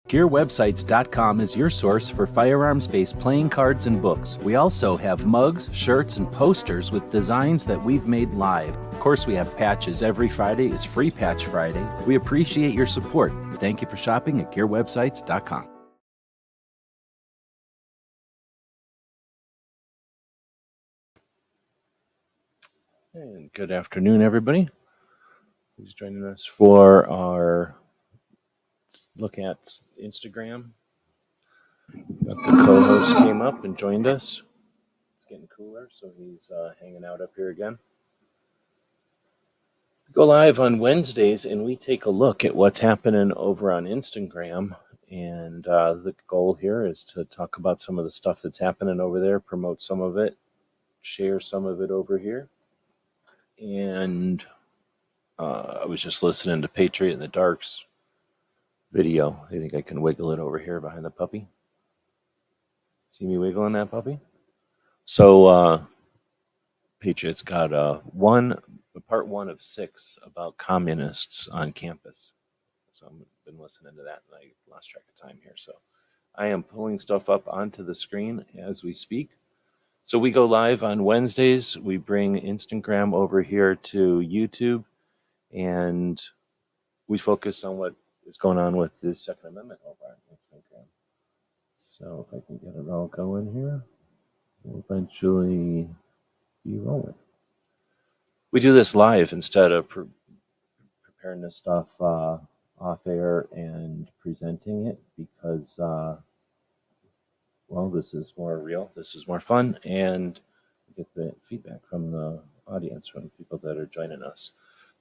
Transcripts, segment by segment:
GearWebsites.com is your source for firearms-based playing cards and books. We also have mugs, shirts, and posters with designs that we've made live. Of course, we have patches. Every Friday is Free Patch Friday. We appreciate your support. Thank you for shopping at GearWebsites.com. And good afternoon, everybody. Who's joining us for our look at Instagram? Got the co-host came up and joined us. It's getting cooler, so he's hanging out up here again. We go live on Wednesdays, and we take a look at what's happening over on Instagram. And the goal here is to talk about some of the stuff that's happening over there, promote some of it, share some of it over here. And I was just listening to Patriot in the Dark's video. I think I can wiggle it over here behind the puppy. See me wiggling that puppy? So Patriot's got part one of 6 about communists on campus. So I've been listening to that, and I lost track of time here. So I am pulling stuff up onto the screen as we speak. So we go live on Wednesdays. We bring Instagram over here to YouTube, and we focus on what is going on with the Second Amendment over on Instagram. So if I can get it all going here, we'll eventually be rolling. We do this live instead of preparing this stuff off air and presenting it because well, this is more real, this is more fun, and we get the feedback from the audience, from people that are joining us.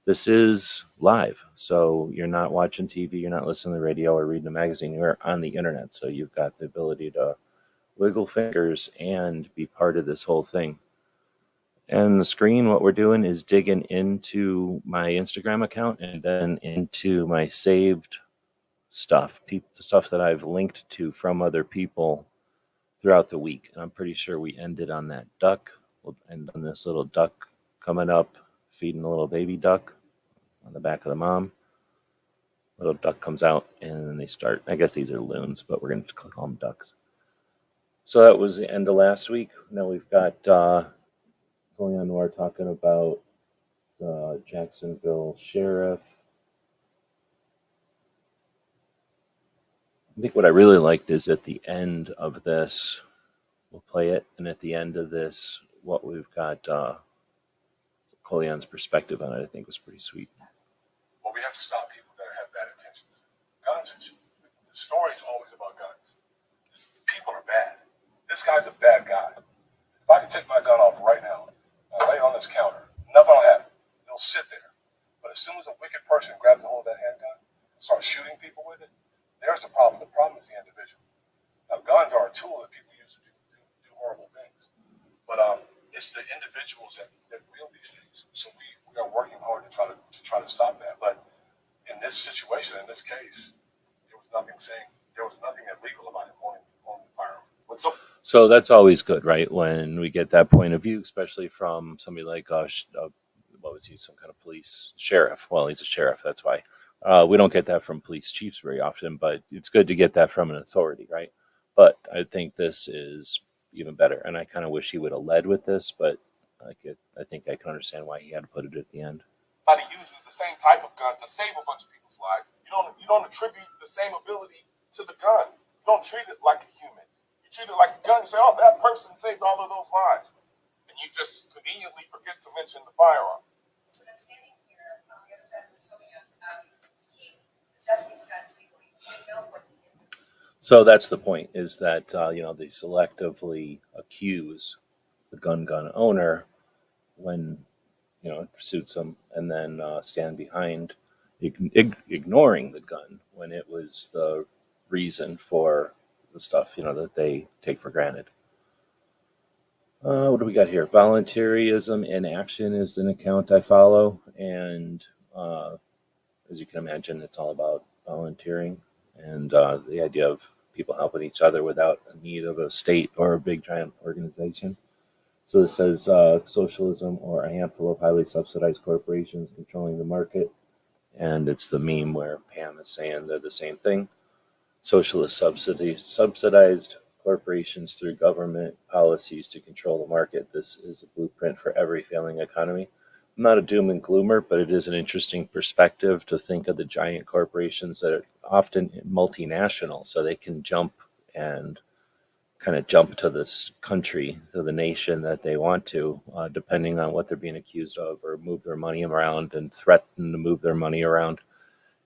This is live, so you're not watching TV, you're not listening to the radio or reading a magazine, you're on the internet, so you've got the ability to wiggle fingers and be part of this whole thing. And the screen, what we're doing is digging into my Instagram account and then into my saved stuff, the stuff that I've linked to from other people throughout the week. And I'm pretty sure we ended on that duck. We'll end on this little duck coming up, feeding a little baby duck on the back of the mom. Little duck comes out, and then they start. I guess these are loons, but we're going to call them ducks. So that was the end of last week. Now we've got going on, we're talking about the Jacksonville sheriff. I think what I really liked is at the end of this, we'll play it, and at the end of this, what we've got, Coleon's perspective on it, I think was pretty sweet. Well, we have to stop people that have bad intentions. Guns are, the story is always about guns. People are bad. This guy's a bad guy. If I could take my gun off right now and lay it on this counter, nothing will happen. It'll sit there. But as soon as a wicked person grabs a hold of that handgun and starts shooting people with it, there's the problem. The problem is the individual. Now, guns are a tool that people use to do horrible things. But it's the individuals that wield these things. So we are working hard to try to stop that. But in this situation, in this case, there was nothing illegal about him owning the firearm. So that's always good, right? When we get that point of view, especially from somebody like, what was he, some kind of police sheriff? Well, he's a sheriff, that's why. We don't get that from police chiefs very often, but it's good to get that from an authority, right? But I think this is even better, and I kind of wish he would have led with this, but I think I can understand why he had to put it at the end. Everybody uses the same type of gun to save a bunch of people's lives. You don't attribute the same ability to the gun. You don't treat it like a human. You treat it like a gun. You say, oh, that person saved all of those lives. And you just conveniently forget to mention the firearm. So then standing here on the other side of this podium, he assessed these guns people. He didn't know what he did. So that's the point, is that, they selectively accuse the gun owner when, it suits them, and then stand behind ignoring the gun when it was the reason for the stuff, that they take for granted. What do we got here? Volunteerism in Action is an account I follow, and as you can imagine, it's all about volunteering and the idea of people helping each other without a need of a state or a big giant organization. So this says socialism or a handful of highly subsidized corporations controlling the market, and it's the meme where Pam is saying they're the same thing. socialist subsidized corporations through government policies to control the market. This is a blueprint for every failing economy. I'm not a doom and gloomer, but it is an interesting perspective to think of the giant corporations that are often multinational, so they can jump to this country, to the nation that they want to, depending on what they're being accused of, or move their money around and threaten to move their money around.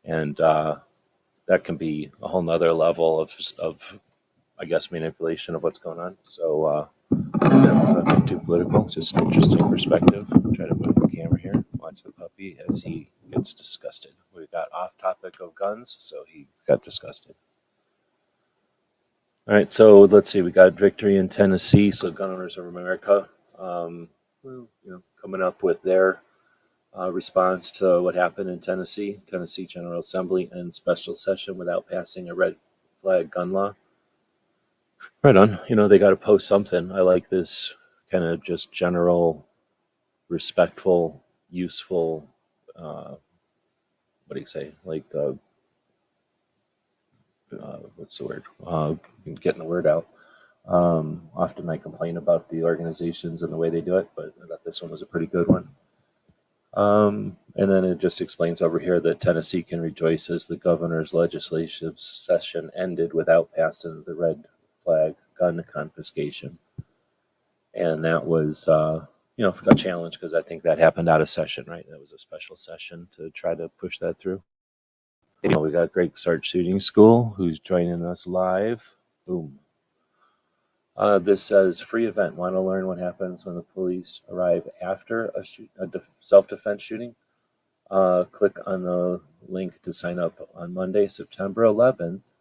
And that can be a whole nother level of I guess, manipulation of what's going on. So, nothing too political, just an interesting perspective. Try to move the camera here, watch the puppy as he gets disgusted. We got off topic of guns, so he got disgusted. All right, so let's see. We got victory in Tennessee. So, Gun Owners of America, coming up with their response to what happened in Tennessee. Tennessee General Assembly and special session without passing a red flag gun law. Right on. They got to post something. I like this kind of just general, respectful, useful, what do you say? Like, what's the word? Getting the word out. Often I complain about the organizations and the way they do it, but I thought this one was a pretty good one. And then it just explains over here that Tennessee can rejoice as the governor's legislative session ended without passing the red flag gun confiscation. And that was, a challenge because I think that happened out of session, right? That was a special session to try to push that through. We got Greg Sarge Shooting School, who's joining us live. Boom. This says, free event. Want to learn what happens when the police arrive after a self-defense shooting? Click on the link to sign up on Monday, September 11th.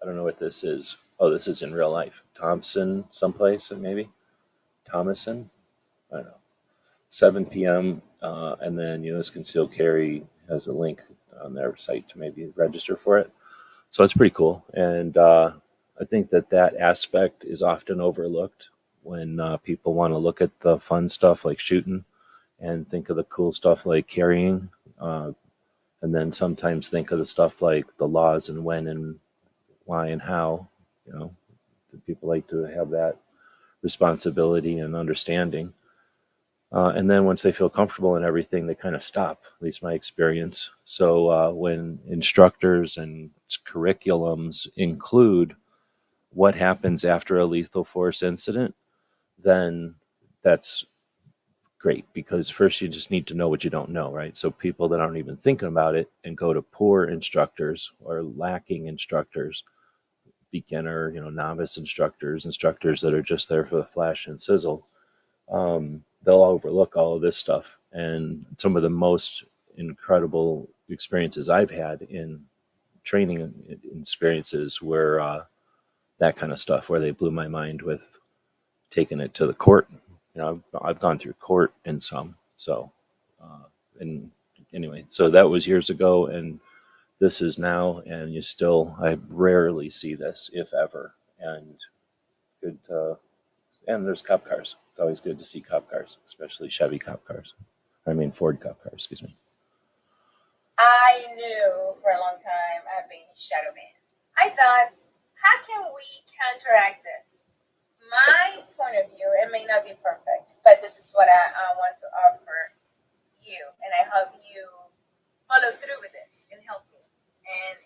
I don't know what this is. Oh, this is in real life. Thompson, someplace, maybe? Thomason? I don't know. 7 p.m. And then US Concealed Carry has a link on their site to maybe register for it. So it's pretty cool. And I think that aspect is often overlooked when people want to look at the fun stuff like shooting and think of the cool stuff like carrying. And then sometimes think of the stuff like the laws and when and why and how. People like to have that responsibility and understanding. And then once they feel comfortable in everything, they kind of stop, at least my experience. So when instructors and curriculums include what happens after a lethal force incident, then that's great, because first you just need to know what you don't know, right? So people that aren't even thinking about it and go to poor instructors or lacking instructors, beginner, novice instructors that are just there for the flash and sizzle, they'll overlook all of this stuff. And some of the most incredible experiences I've had in training experiences were that kind of stuff, where they blew my mind with taking it to the court. I've gone through court in some. So, and anyway, so that was years ago, and this is now, and I rarely see this, if ever. And good, and there's cop cars. It's always good to see cop cars, especially Chevy cop cars. Ford cop cars, excuse me. I knew for a long time I've been shadow banned. I thought, how can we counteract this? My point of view, it may not be perfect, but this is what I want to offer you, and I hope you follow through with this and help me. And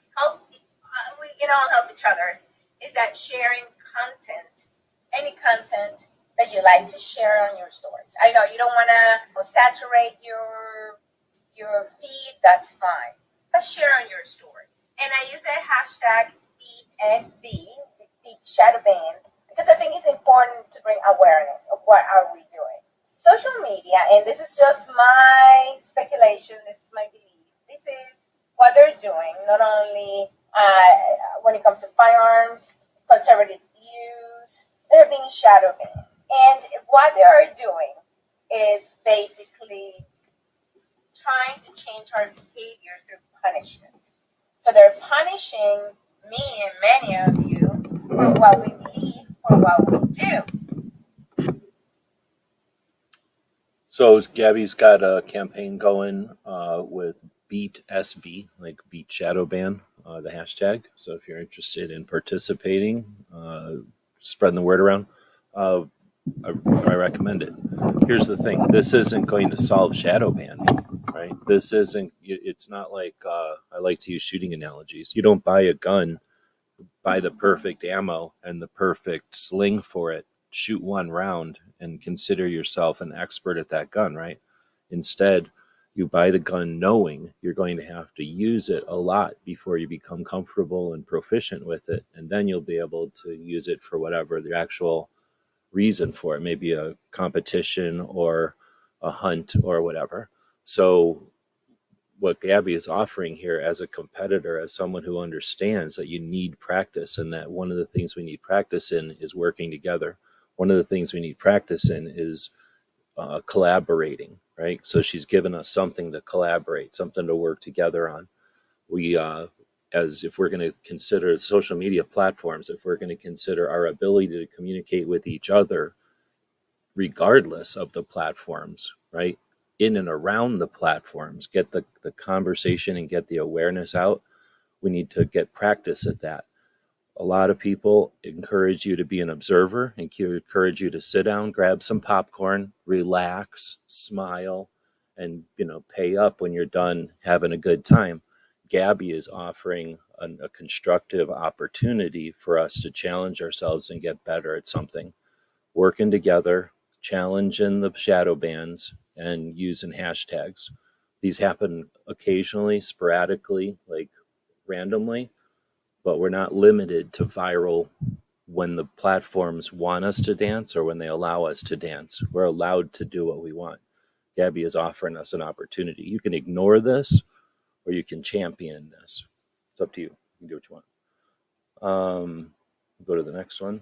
we can all help each other, is that sharing content, any content that you like to share on your stories. I know you don't want to saturate your feed, that's fine, but share on your stories. And I use the hashtag BATFE, Beat Shadow Ban, because I think it's important to bring awareness of what are we doing. Social media, and this is just my speculation, this is my belief, this is what they're doing, not only when it comes to firearms, conservative views, they're being shadow banned. And what they are doing is basically trying to change our behavior through punishment. So they're punishing me and many of you for what we believe, for what we do. So Gabby's got a campaign going with Beat SB, like Beat Shadow Ban. the hashtag. So if you're interested in participating, spreading the word around, I recommend it. Here's the thing. This isn't going to solve shadow banning, right? This isn't, it's not like, I like to use shooting analogies. You don't buy a gun, buy the perfect ammo and the perfect sling for it, shoot one round and consider yourself an expert at that gun, right? Instead, you buy the gun knowing you're going to have to use it a lot before you become comfortable and proficient with it. And then you'll be able to use it for whatever the actual reason for it, maybe a competition or a hunt or whatever. So what Gabby is offering here as a competitor, as someone who understands that you need practice, and that one of the things we need practice in is working together. One of the things we need practice in is collaborating, right? So she's given us something to collaborate, something to work together on. We, as if we're going to consider social media platforms, if we're going to consider our ability to communicate with each other, regardless of the platforms, right? In and around the platforms, get the conversation and get the awareness out. We need to get practice at that. A lot of people encourage you to be an observer and encourage you to sit down, grab some popcorn, relax, smile, and pay up when you're done having a good time. Gabby is offering a constructive opportunity for us to challenge ourselves and get better at something. Working together, challenging the shadow bans, and using hashtags. These happen occasionally, sporadically, like randomly, but we're not limited to viral when the platforms want us to dance or when they allow us to dance. We're allowed to do what we want. Gabby is offering us an opportunity. You can ignore this or you can champion this. It's up to you. You can do what you want. Go to the next one.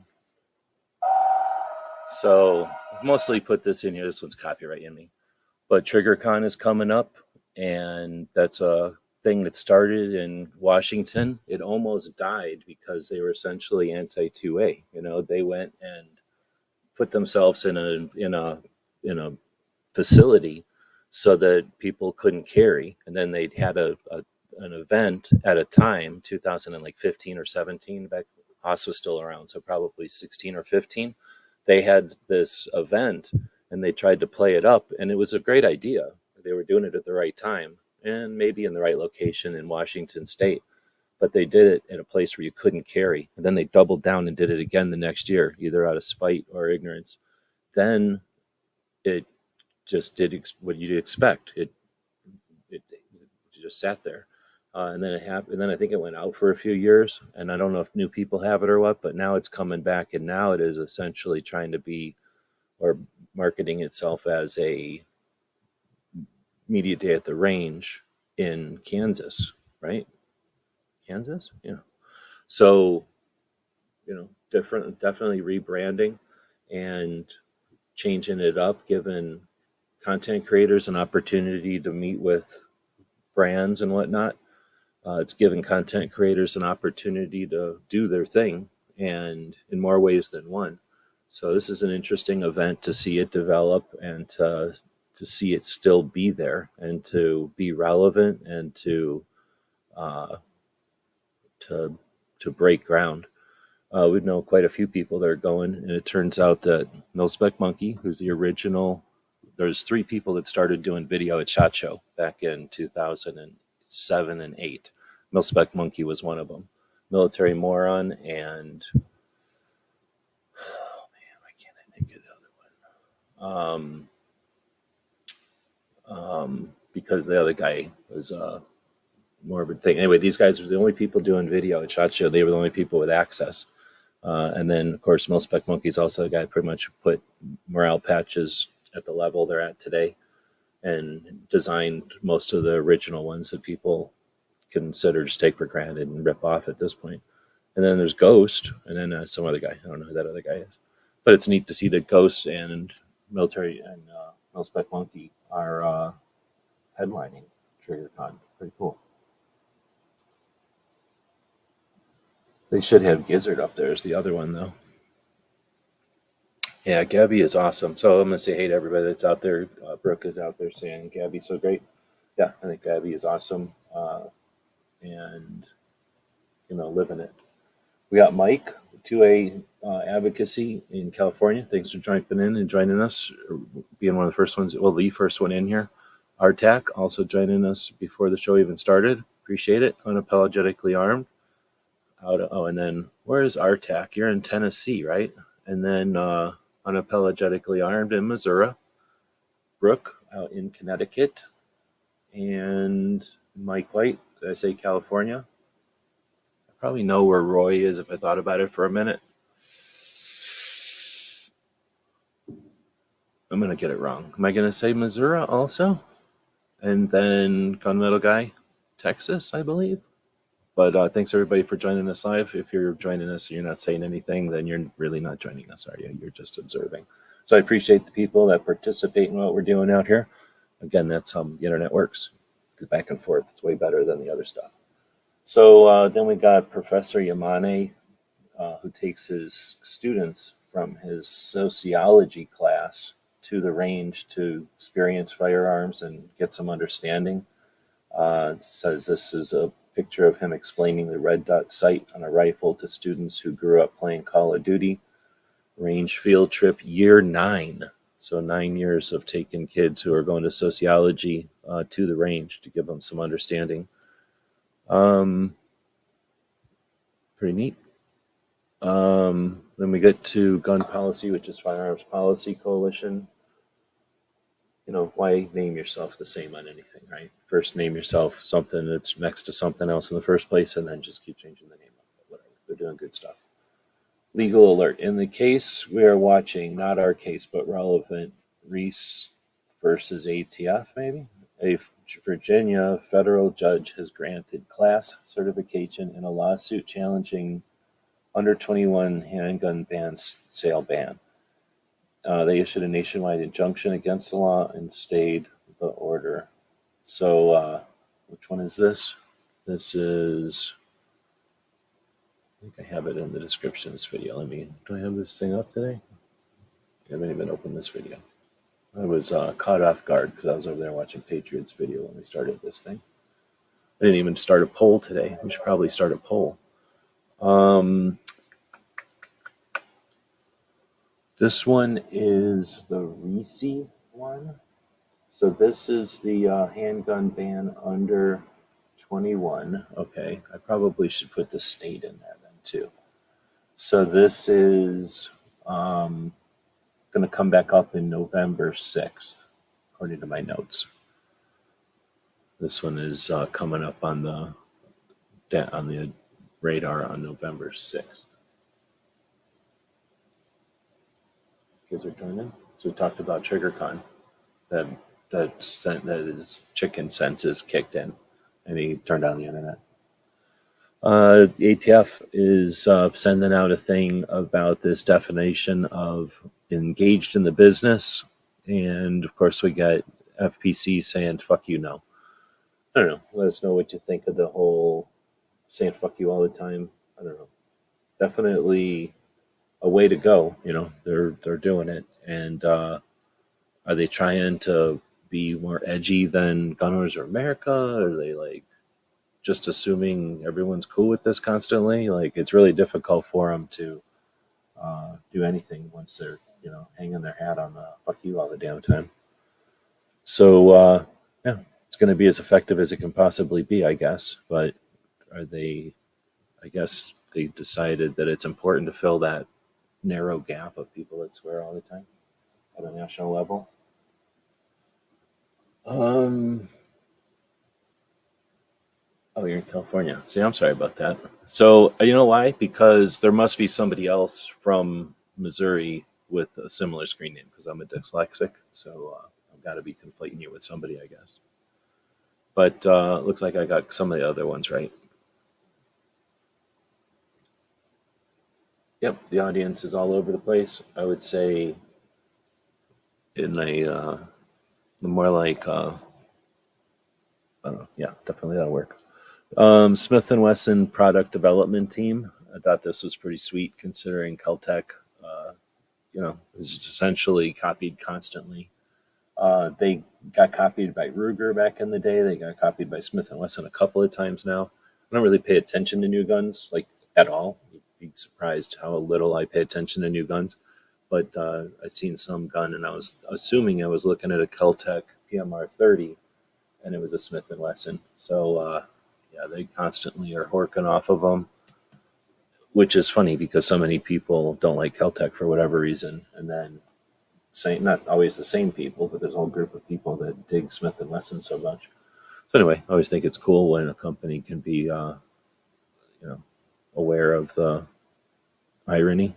So I've mostly put this in here. This one's copyright in me. But TriggerCon is coming up, and that's a thing that started in Washington. It almost died because they were essentially anti-2A. They went and put themselves in a facility so that people couldn't carry, and then they had an event at a time, 2015 or 17. Back Haas was still around, so probably 16 or 15. They had this event and they tried to play it up, and it was a great idea. They were doing it at the right time and maybe in the right location in Washington State, but they did it in a place where you couldn't carry. And then they doubled down and did it again the next year, either out of spite or ignorance. Then it just did what you'd expect. It just sat there. And then it happened. And then I think it went out for a few years, and I don't know if new people have it or what, but now it's coming back, and now it is essentially trying to be, or marketing itself as a media day at the range in Kansas, right? Kansas? Yeah. So, definitely rebranding and changing it up, giving content creators an opportunity to meet with brands and whatnot. It's giving content creators an opportunity to do their thing, and in more ways than one. So this is an interesting event to see it develop and to see it still be there and to be relevant and to break ground. We know quite a few people that are going, and it turns out that Milspec Monkey, who's the original, there's 3 people that started doing video at SHOT Show back in 2007 and 8. Milspec Monkey was one of them. Military Moron and why can't I think of the other one? Because the other guy was more of a thing. Anyway, these guys were the only people doing video at SHOT Show. They were the only people with access. And then, of course, Milspec Monkey is also a guy who pretty much put morale patches at the level they're at today and designed most of the original ones that people consider just take for granted and rip off at this point. And then there's Ghost, and then some other guy. I don't know who that other guy is. But it's neat to see that Ghost and Military and Milspec Monkey are headlining TriggerCon. Pretty cool. They should have Gizzard up there as the other one, though. Yeah, Gabby is awesome. So I'm going to say hey to everybody that's out there. Brooke is out there saying Gabby's so great. Yeah, I think Gabby is awesome. And living it. We got Mike, 2A Advocacy in California. Thanks for jumping in and joining us, being one of the first ones. Well, the first one in here. RTAC also joining us before the show even started. Appreciate it. Unapologetically armed. And then where is RTAC? You're in Tennessee, right? And then unapologetically armed in Missouri. Brooke out in Connecticut. And Mike White, did I say California? I probably know where Roy is if I thought about it for a minute. I'm going to get it wrong. Am I going to say Missouri also? And then Gunmetal Guy, Texas, I believe. But thanks everybody for joining us live. If you're joining us and you're not saying anything, then you're really not joining us, are you? You're just observing. So I appreciate the people that participate in what we're doing out here. Again, that's how the internet works. Go back and forth. It's way better than the other stuff. So then we got Professor Yamane, who takes his students from his sociology class to the range to experience firearms and get some understanding. Says this is a picture of him explaining the red dot sight on a rifle to students who grew up playing Call of Duty. Range field trip year 9. So 9 years of taking kids who are going to sociology to the range to give them some understanding. Pretty neat. Then we get to gun policy, which is Firearms Policy Coalition. Why name yourself the same on anything, right? First name yourself something that's next to something else in the first place, and then just keep changing the name of it. Whatever. They're doing good stuff. Legal alert. In the case we are watching, not our case, but relevant, Reese versus ATF, maybe? A Virginia federal judge has granted class certification in a lawsuit challenging under 21 handgun sale ban. They issued a nationwide injunction against the law and stayed the order. So, which one is this? This is, I think I have it in the description of this video. Do I have this thing up today? I haven't even opened this video. I was caught off guard because I was over there watching Patriots video when we started this thing. I didn't even start a poll today. We should probably start a poll. This one is the Reese one. So this is the handgun ban under 21. Okay, I probably should put the state in there then too. So this is going to come back up in November 6th, according to my notes. This one is coming up on the radar on November 6th. You guys are joining? So we talked about TriggerCon. That his chicken senses kicked in, and he turned on the internet. The ATF is sending out a thing about this definition of engaged in the business, and of course we got FPC saying "fuck you" no. I don't know. Let us know what you think of the whole saying "fuck you" all the time. I don't know. Definitely a way to go. They're doing it, and are they trying to be more edgy than Gun Owners of America? Are they just assuming everyone's cool with this constantly? It's really difficult for them to do anything once they're hanging their hat on "fuck you" all the damn time. So yeah, it's going to be as effective as it can possibly be, I guess. But I guess they decided that it's important to fill that narrow gap of people that swear all the time at a national level. Oh, you're in California. See, I'm sorry about that. So, you know why? Because there must be somebody else from Missouri with a similar screen name, because I'm a dyslexic. So I've got to be conflating you with somebody, I guess. But looks like I got some of the other ones right. Yep, the audience is all over the place. I would say in a more like, I don't know. Yeah, definitely that'll work. Smith & Wesson product development team. I thought this was pretty sweet considering Caltech, is essentially copied constantly. They got copied by Ruger back in the day. They got copied by Smith & Wesson a couple of times now. I don't really pay attention to new guns, like, at all. You'd be surprised how little I pay attention to new guns. But I seen some gun, and I was assuming I was looking at a Keltec PMR 30, and it was a Smith and Wesson. So yeah, they constantly are horking off of them, which is funny because so many people don't like Keltec for whatever reason, and then not always the same people, but there's a whole group of people that dig Smith and Wesson so much. So anyway, I always think it's cool when a company can be, aware of the irony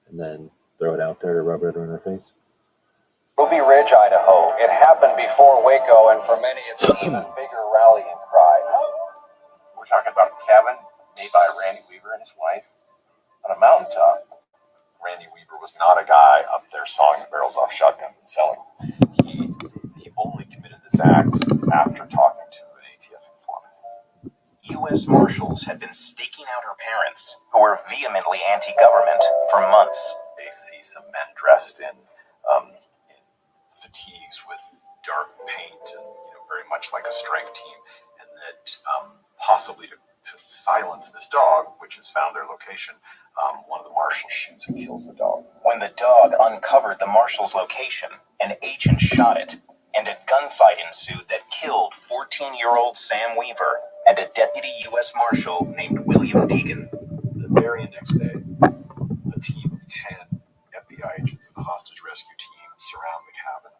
and then throw it out there to rub it in their face. Ruby Ridge, Idaho. It happened before Waco, and for many, it's an even bigger rallying cry. We're talking about a cabin made by Randy Weaver and his wife on a mountaintop. Randy Weaver was not a guy up there sawing the barrels off shotguns and selling them. He only committed this act after talking to an ATF informant. U.S. Marshals had been staking out her parents, who were vehemently anti-government, for months. They see some men dressed in fatigues with dark paint and very much like a strike team, and that possibly to silence this dog, which has found their location, one of the marshals shoots and kills the dog. When the dog uncovered the marshal's location, an agent shot it, and a gunfight ensued that killed 14-year-old Sam Weaver and a deputy U.S. Marshal named William Deegan. The very next day, a team of 10 FBI agents and the hostage rescue team surround the cabin.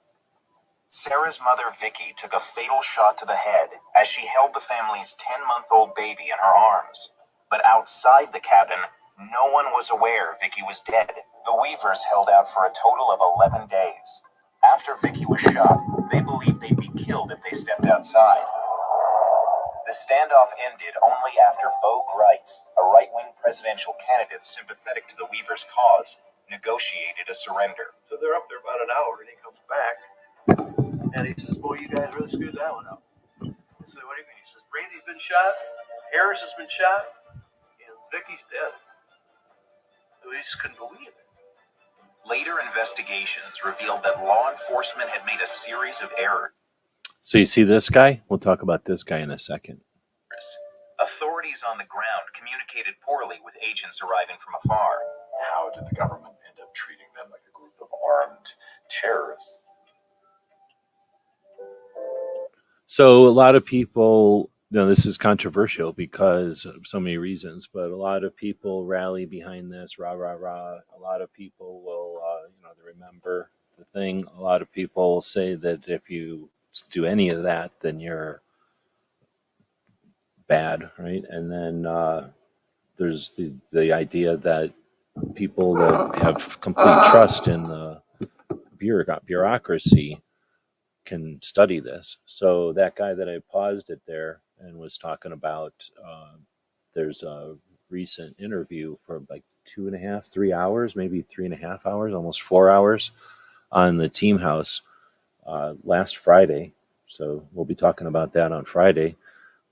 Sarah's mother, Vicky, took a fatal shot to the head as she held the family's 10-month-old baby in her arms. But outside the cabin, no one was aware Vicky was dead. The Weavers held out for a total of 11 days. After Vicky was shot, they believed they'd be killed if they stepped outside. The standoff ended only after Bo Greitz, a right-wing presidential candidate sympathetic to the Weavers' cause, negotiated a surrender. So they're up there about an hour, and he comes back, and he says, "Boy, you guys really screwed that one up." I said, "What do you mean?" He says, "Randy's been shot, Harris has been shot, and Vicky's dead." So we just couldn't believe it. Later investigations revealed that law enforcement had made a series of errors. So you see this guy? We'll talk about this guy in a second. Authorities on the ground communicated poorly with agents arriving from afar. How did the government end up treating them like a group of armed terrorists? So a lot of people, this is controversial because of so many reasons, but a lot of people rally behind this, rah, rah, rah. A lot of people will, they remember the thing. A lot of people will say that if you do any of that, then you're bad, right? And then there's the idea that people that have complete trust in the bureaucracy can study this. So that guy that I paused it there and was talking about, there's a recent interview for like 2.5, 3 hours, maybe 3.5 hours, almost 4 hours on the Team House last Friday. So we'll be talking about that on Friday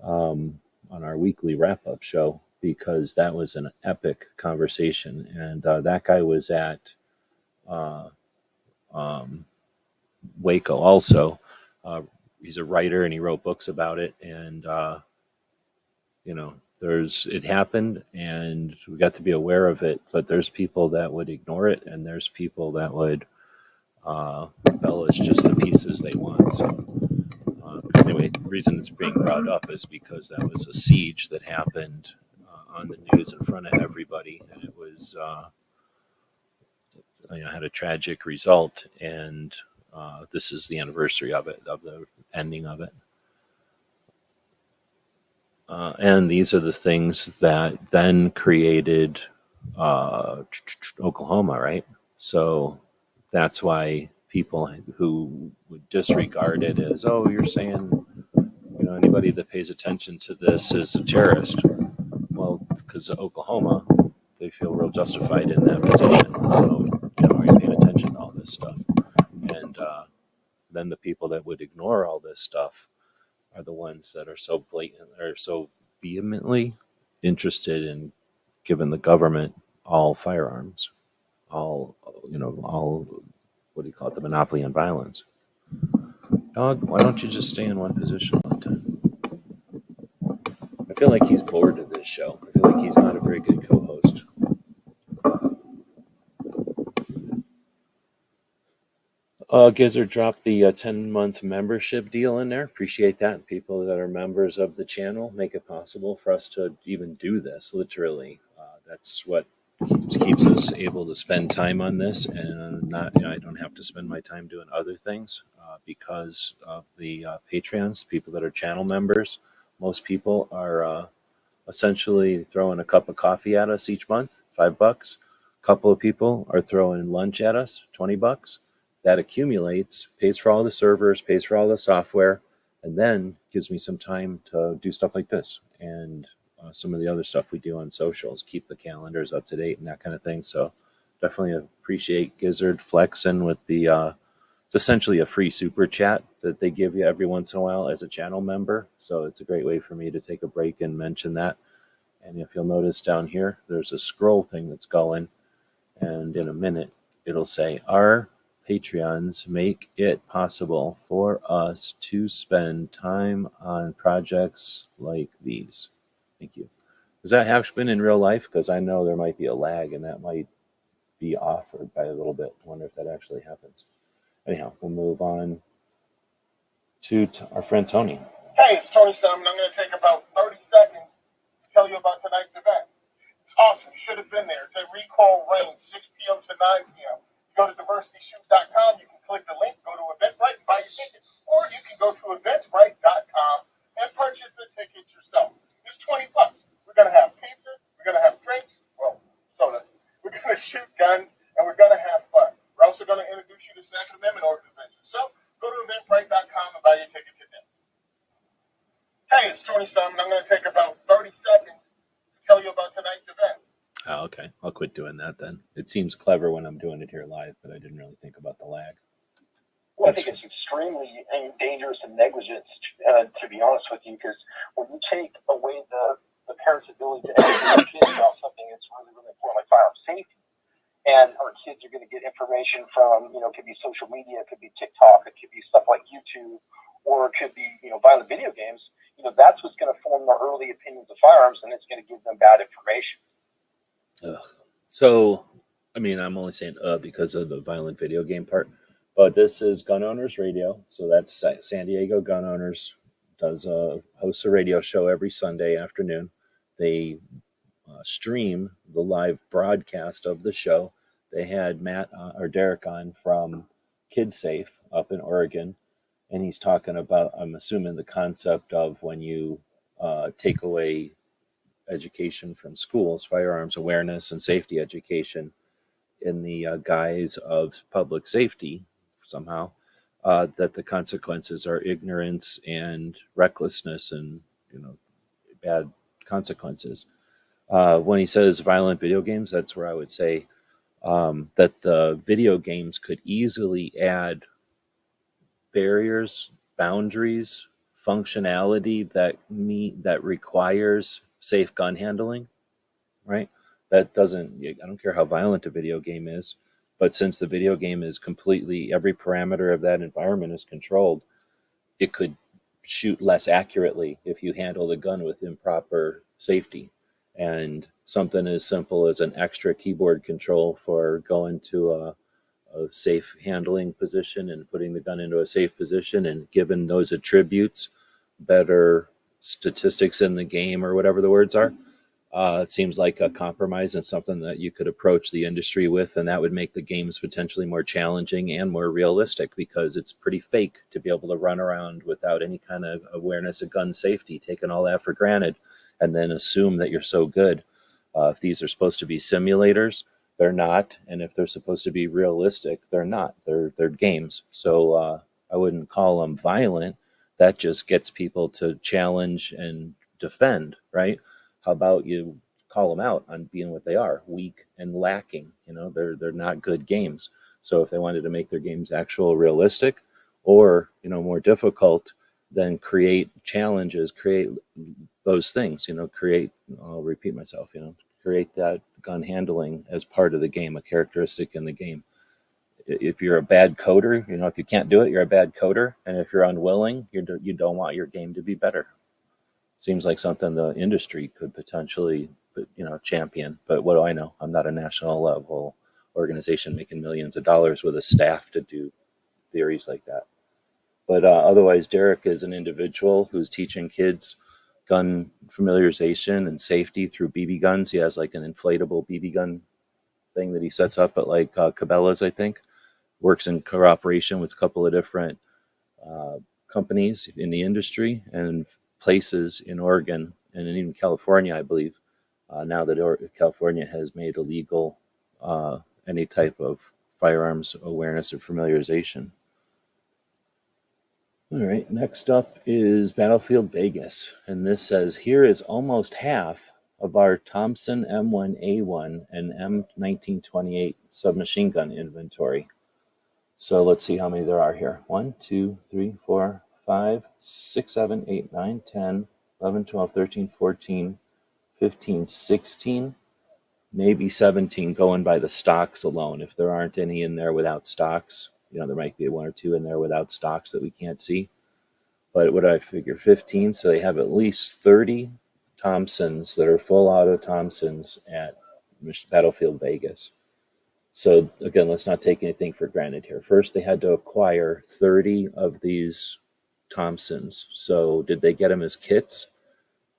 on our weekly wrap-up show, because that was an epic conversation. And that guy was at Waco also. He's a writer and he wrote books about it. And, it happened and we got to be aware of it, but there's people that would ignore it and there's people that would embellish just the pieces they want. So anyway, the reason it's being brought up is because that was a siege that happened on the news in front of everybody, and it was had a tragic result, and this is the anniversary of it, of the ending of it. And these are the things that then created Oklahoma, right? So that's why people who would disregard it as, oh, you're saying, anybody that pays attention to this is a terrorist. Well, because of Oklahoma, they feel real justified in that position. So, are you paying attention to all this stuff? And then the people that would ignore all this stuff are the ones that are so blatant, or so vehemently interested in giving the government all firearms, all what do you call it, the monopoly on violence. Dog, why don't you just stay in one position all the time? feel like he's bored of this show. I feel like he's not a very good co-host. Gizzard dropped the 10-month membership deal in there. Appreciate that. People that are members of the channel make it possible for us to even do this, literally. That's what keeps us able to spend time on this, and not, I don't have to spend my time doing other things because of the Patreons, people that are channel members. Most people are essentially throwing a cup of coffee at us each month, $5. A couple of people are throwing lunch at us, $20. That accumulates, pays for all the servers, pays for all the software, and then gives me some time to do stuff like this and some of the other stuff we do on socials, keep the calendars up to date and that kind of thing. So definitely appreciate Gizzard flexing with the it's essentially a free super chat that they give you every once in a while as a channel member. So it's a great way for me to take a break and mention that. And if you'll notice down here, there's a scroll thing that's going. And in a minute, it'll say, our Patreons make it possible for us to spend time on projects like these. Thank you. Does that happen in real life? Because I know there might be a lag and that might be offered by a little bit. I wonder if that actually happens. Anyhow, we'll move on to our friend Tony. Hey, it's Tony Simon. I'm going to take about 30 seconds to tell you about tonight's event. It's awesome. You should have been there. It's at Recall Range, 6 p.m. to 9 p.m. You go to diversityshoot.com. You can click the link, go to Eventbrite, and buy your ticket. Or you can go to eventbrite.com and purchase a ticket yourself. It's $20. We're going to have pizza. We're going to have drinks. Well, soda. We're going to shoot guns, and we're going to have fun. We're also going to introduce you to Second Amendment organizations. So go to eventbrite.com and buy your ticket today. Hey, it's Tony Simon. I'm going to take about 30 seconds to tell you about tonight's event. Oh, okay. I'll quit doing that then. It seems clever when I'm doing it here live, but I didn't really think about the lag. Well, I think it's extremely dangerous and negligent, to be honest with you, because when you take away the parents' ability to educate their kids about something that's really, really important, like firearm safety, and our kids are going to get information from, it could be social media, it could be TikTok, it could be stuff like YouTube, or it could be, violent video games, that's what's going to form their early opinions of firearms, and it's going to give them bad information. Ugh. So, I'm only saying because of the violent video game part, but this is Gun Owners Radio. So that's San Diego Gun Owners hosts a radio show every Sunday afternoon. They stream the live broadcast of the show. They had Matt or Derek on from KidSafe up in Oregon, and he's talking about, I'm assuming, the concept of when you take away education from schools, firearms awareness and safety education in the guise of public safety somehow, that the consequences are ignorance and recklessness and bad consequences. When he says violent video games, that's where I would say that the video games could easily add barriers, boundaries, functionality that requires safe gun handling, right? That doesn't, I don't care how violent a video game is, but since the video game is completely, every parameter of that environment is controlled, it could shoot less accurately if you handle the gun with improper safety. And something as simple as an extra keyboard control for going to a safe handling position and putting the gun into a safe position, and given those attributes better statistics in the game, or whatever the words are, it seems like a compromise and something that you could approach the industry with, and that would make the games potentially more challenging and more realistic, because it's pretty fake to be able to run around without any kind of awareness of gun safety, taking all that for granted, and then assume that you're so good. If these are supposed to be simulators, they're not, and if they're supposed to be realistic, they're not. They're games. So I wouldn't call them violent. That just gets people to challenge and defend, right? How about you call them out on being what they are, weak and lacking? They're not good games. So if they wanted to make their games actual realistic, or more difficult, then create challenges, create those things. I'll repeat myself. Create that gun handling as part of the game, a characteristic in the game. If you're a bad coder, if you can't do it, you're a bad coder. And if you're unwilling, you don't want your game to be better. Seems like something the industry could potentially, champion. But what do I know? I'm not a national level organization making millions of dollars with a staff to do theories like that. But otherwise, Derek is an individual who's teaching kids gun familiarization and safety through BB guns. He has like an inflatable BB gun thing that he sets up at like Cabela's, I think. Works in cooperation with a couple of different companies in the industry and places in Oregon and even California, I believe, now that California has made illegal any type of firearms awareness or familiarization. All right, next up is Battlefield Vegas, and this says, here is almost half of our Thompson M1A1 and M1928 submachine gun inventory. So let's see how many there are here. 1, 2, 3, 4, 5, 6, 7, 8, 9, 10, 11, 12, 13, 14, 15, 16, maybe 17 going by the stocks alone. If there aren't any in there without stocks, there might be 1 or 2 in there without stocks that we can't see. But what do I figure? 15. So they have at least 30 Thompsons that are full auto Thompsons at Battlefield Vegas. So again, let's not take anything for granted here. First, they had to acquire 30 of these Thompsons. So did they get them as kits?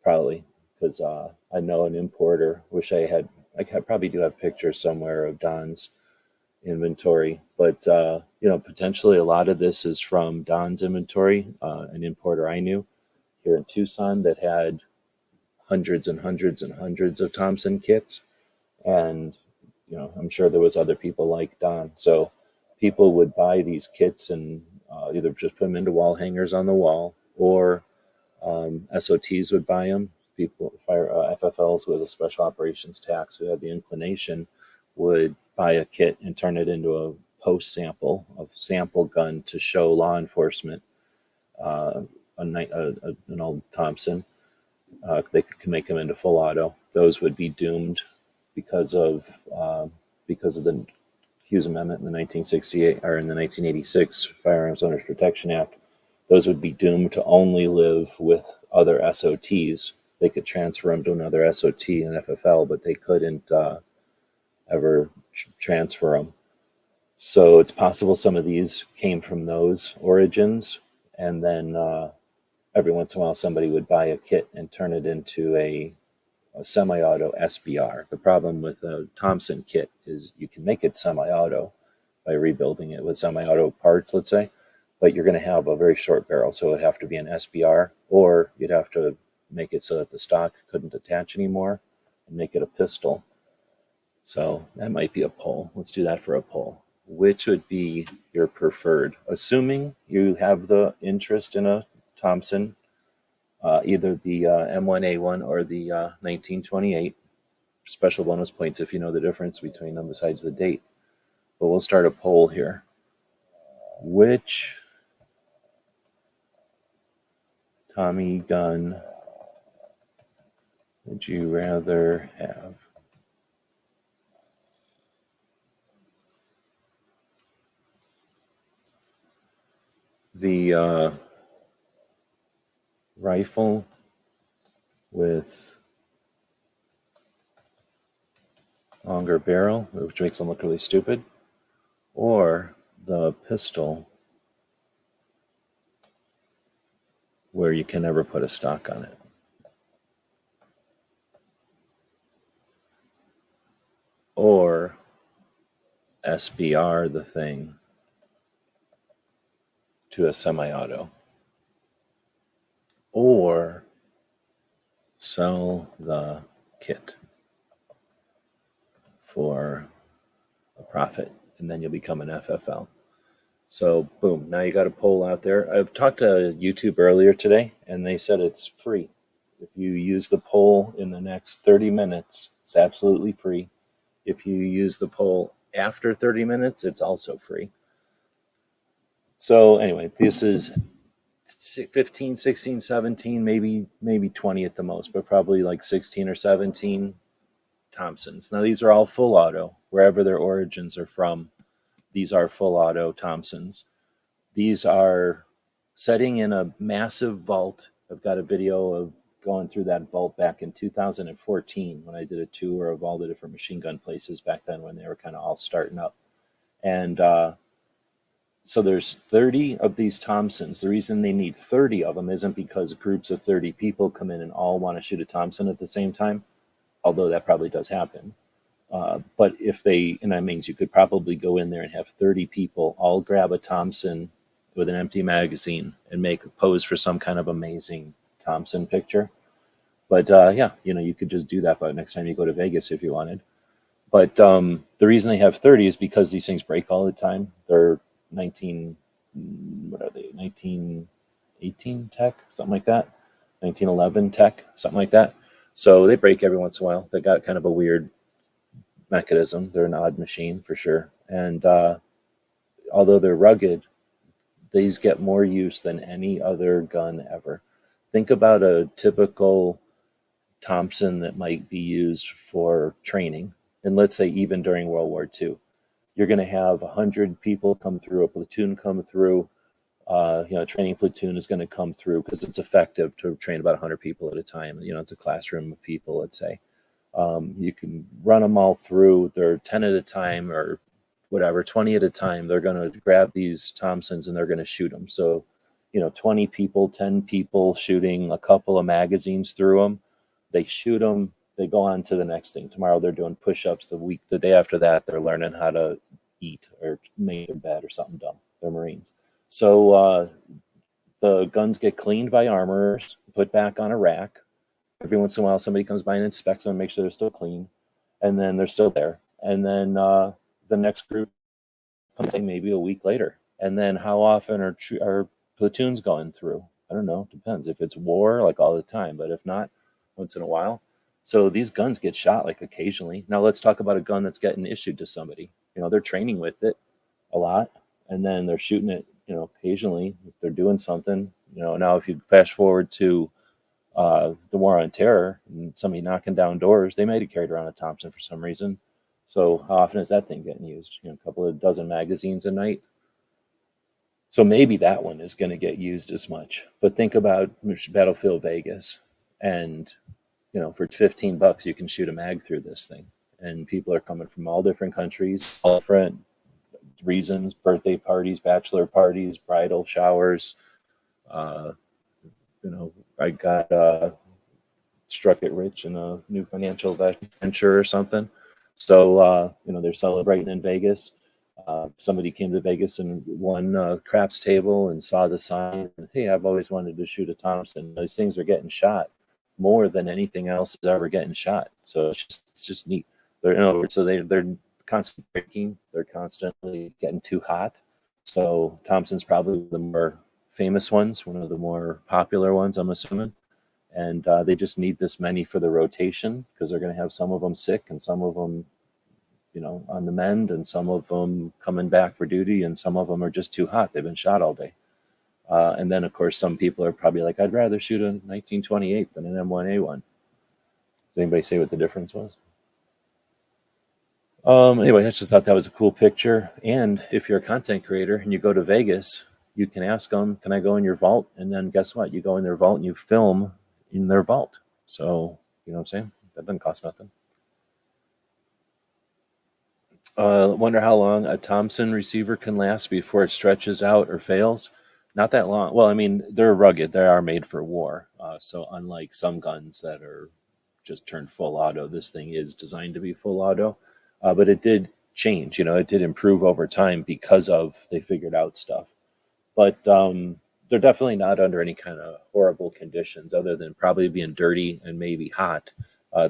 Probably, because I know an importer. I probably do have pictures somewhere of Don's inventory, but potentially a lot of this is from Don's inventory, an importer I knew here in Tucson that had hundreds and hundreds and hundreds of Thompson kits, and I'm sure there was other people like Don. So people would buy these kits and either just put them into wall hangers on the wall, or SOTs would buy them. People, FFLs with a special operations tax who had the inclination would buy a kit and turn it into a post sample, a sample gun to show law enforcement an old Thompson. They could make them into full auto. Those would be doomed because of the Hughes Amendment in the 1968 or in the 1986 Firearms Owners Protection Act. Those would be doomed to only live with other SOTs. They could transfer them to another SOT and FFL, but they couldn't ever transfer them. So it's possible some of these came from those origins, and then every once in a while somebody would buy a kit and turn it into a semi-auto SBR. The problem with a Thompson kit is you can make it semi-auto by rebuilding it with semi-auto parts, let's say, but you're going to have a very short barrel, so it would have to be an SBR, or you'd have to make it so that the stock couldn't attach anymore and make it a pistol. So that might be a poll. Let's do that for a poll. Which would be your preferred? Assuming you have the interest in a Thompson, either the M1A1 or the 1928. Special bonus points if you know the difference between them besides the date. But we'll start a poll here. Which Tommy gun would you rather have? The rifle with longer barrel, which makes them look really stupid, or the pistol where you can never put a stock on it. Or SBR the thing to a semi-auto. Or sell the kit for a profit, and then you'll become an FFL. So boom, now you got a poll out there. I've talked to YouTube earlier today, and they said it's free. If you use the poll in the next 30 minutes, it's absolutely free. If you use the poll after 30 minutes, it's also free. So anyway, this is 15, 16, 17, maybe 20 at the most, but probably like 16 or 17 Thompsons. Now these are all full auto, wherever their origins are from. These are full auto Thompsons. These are setting in a massive vault. I've got a video of going through that vault back in 2014 when I did a tour of all the different machine gun places back then when they were kind of all starting up. And so there's 30 of these Thompsons. The reason they need 30 of them isn't because groups of 30 people come in and all want to shoot a Thompson at the same time, although that probably does happen. But if they, and that means you could probably go in there and have 30 people all grab a Thompson with an empty magazine and make a pose for some kind of amazing Thompson picture. But yeah, you could just do that by next time you go to Vegas if you wanted. But the reason they have 30 is because these things break all the time. They're 1918 tech, something like that. 1911 tech, something like that. So they break every once in a while. They got kind of a weird mechanism. They're an odd machine for sure. And although they're rugged, these get more use than any other gun ever. Think about a typical Thompson that might be used for training. And let's say even during World War II, you're going to have 100 people come through, a platoon come through. A training platoon is going to come through because it's effective to train about 100 people at a time. It's a classroom of people, let's say. You can run them all through. They're 10 at a time or whatever, 20 at a time. They're going to grab these Thompsons and they're going to shoot them. So, 20 people, 10 people shooting a couple of magazines through them. They shoot them. They go on to the next thing. Tomorrow they're doing push-ups. The day after that, they're learning how to eat or make their bed or something dumb. They're Marines. So the guns get cleaned by armorers, put back on a rack. Every once in a while, somebody comes by and inspects them, make sure they're still clean, and then they're still there. And then the next group comes in maybe a week later. And then how often are platoons going through? I don't know. Depends. If it's war, like all the time, but if not, once in a while. So these guns get shot like occasionally. Now let's talk about a gun that's getting issued to somebody. They're training with it a lot, and then they're shooting it, occasionally if they're doing something. Now if you fast forward to the war on terror and somebody knocking down doors, they might have carried around a Thompson for some reason. So how often is that thing getting used? A couple of dozen magazines a night. So maybe that one is going to get used as much. But think about Battlefield Vegas, and for $15 you can shoot a mag through this thing, and people are coming from all different countries, all different reasons: birthday parties, bachelor parties, bridal showers. I got struck it rich in a new financial venture or something. So they're celebrating in Vegas. Somebody came to Vegas and won craps table and saw the sign. Hey, I've always wanted to shoot a Thompson. Those things are getting shot more than anything else is ever getting shot. So it's just neat. They're constantly breaking. They're constantly getting too hot. So Thompson's probably the more famous ones, one of the more popular ones, I'm assuming. And they just need this many for the rotation because they're going to have some of them sick and some of them, on the mend, and some of them coming back for duty, and some of them are just too hot. They've been shot all day. And then, of course, some people are probably like, I'd rather shoot a 1928 than an M1A1. Does anybody say what the difference was? Anyway, I just thought that was a cool picture. And if you're a content creator and you go to Vegas, you can ask them, can I go in your vault? And then guess what? You go in their vault and you film in their vault. So, you know what I'm saying? That doesn't cost nothing. Wonder how long a Thompson receiver can last before it stretches out or fails. Not that long. Well, I mean, they're rugged. They are made for war. So unlike some guns that are just turned full auto, this thing is designed to be full auto. But it did change. It did improve over time because they figured out stuff. But they're definitely not under any kind of horrible conditions other than probably being dirty and maybe hot.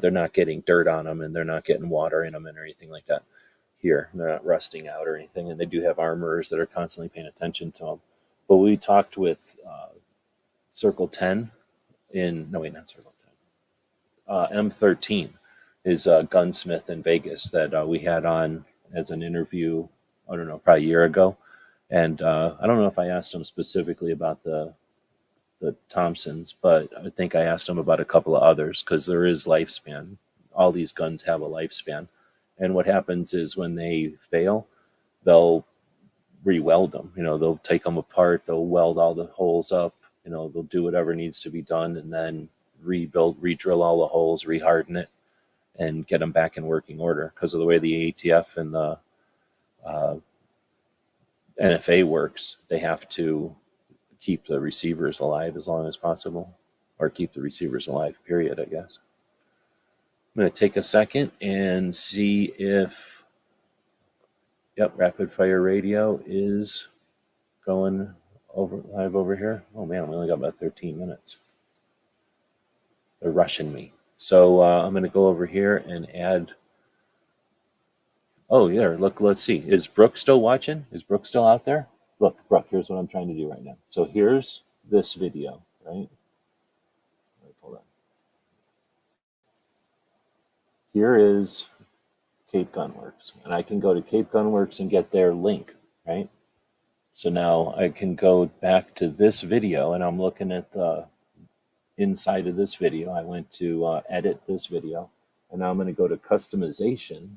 They're not getting dirt on them, and they're not getting water in them and anything like that. Here, they're not rusting out or anything, and they do have armorers that are constantly paying attention to them. But we talked with Circle 10 not Circle 10. M13 is a gunsmith in Vegas that we had on as an interview, I don't know, probably a year ago. And I don't know if I asked him specifically about the Thompsons, but I think I asked him about a couple of others because there is lifespan. All these guns have a lifespan. And what happens is when they fail, they'll re-weld them. They'll take them apart. They'll weld all the holes up. They'll do whatever needs to be done. And then re-drill all the holes, re-harden it, and get them back in working order. Because of the way the ATF and the NFA works, they have to keep the receivers alive as long as possible, or keep the receivers alive, period, I guess. I'm going to take a second and see if, yep, rapid fire radio is going live over here. Oh man, we only got about 13 minutes. They're rushing me. So I'm going to go over here and add. Oh yeah, look, let's see. Is Brooke still watching? Is Brooke still out there? Look, Brooke, here's what I'm trying to do right now. So here's this video, right? Hold on. Here is Cape Gunworks, and I can go to Cape Gunworks and get their link, right? So now I can go back to this video, and I'm looking at the inside of this video. I went to edit this video, and now I'm going to go to customization.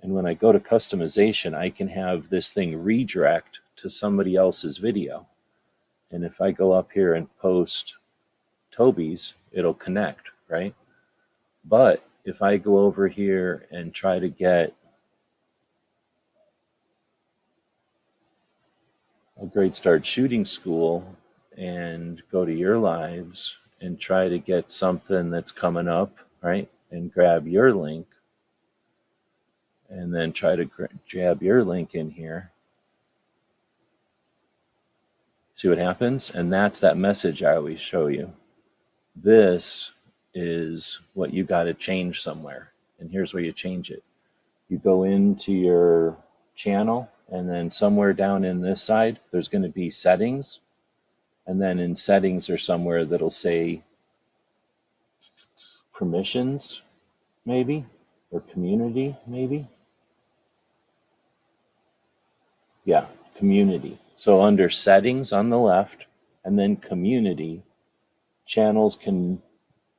And when I go to customization, I can have this thing redirect to somebody else's video. And if I go up here and post Toby's, it'll connect, right? But if I go over here and try to get a Great Start Shooting School and go to your lives and try to get something that's coming up, right? And grab your link, and then try to grab your link in here. See what happens? And that's that message I always show you. This is what you got to change somewhere. And here's where you change it. You go into your channel, and then somewhere down in this side, there's going to be settings. And then in settings or somewhere that'll say permissions, maybe, or community, maybe. Yeah, community. So under settings on the left, and then community, channels can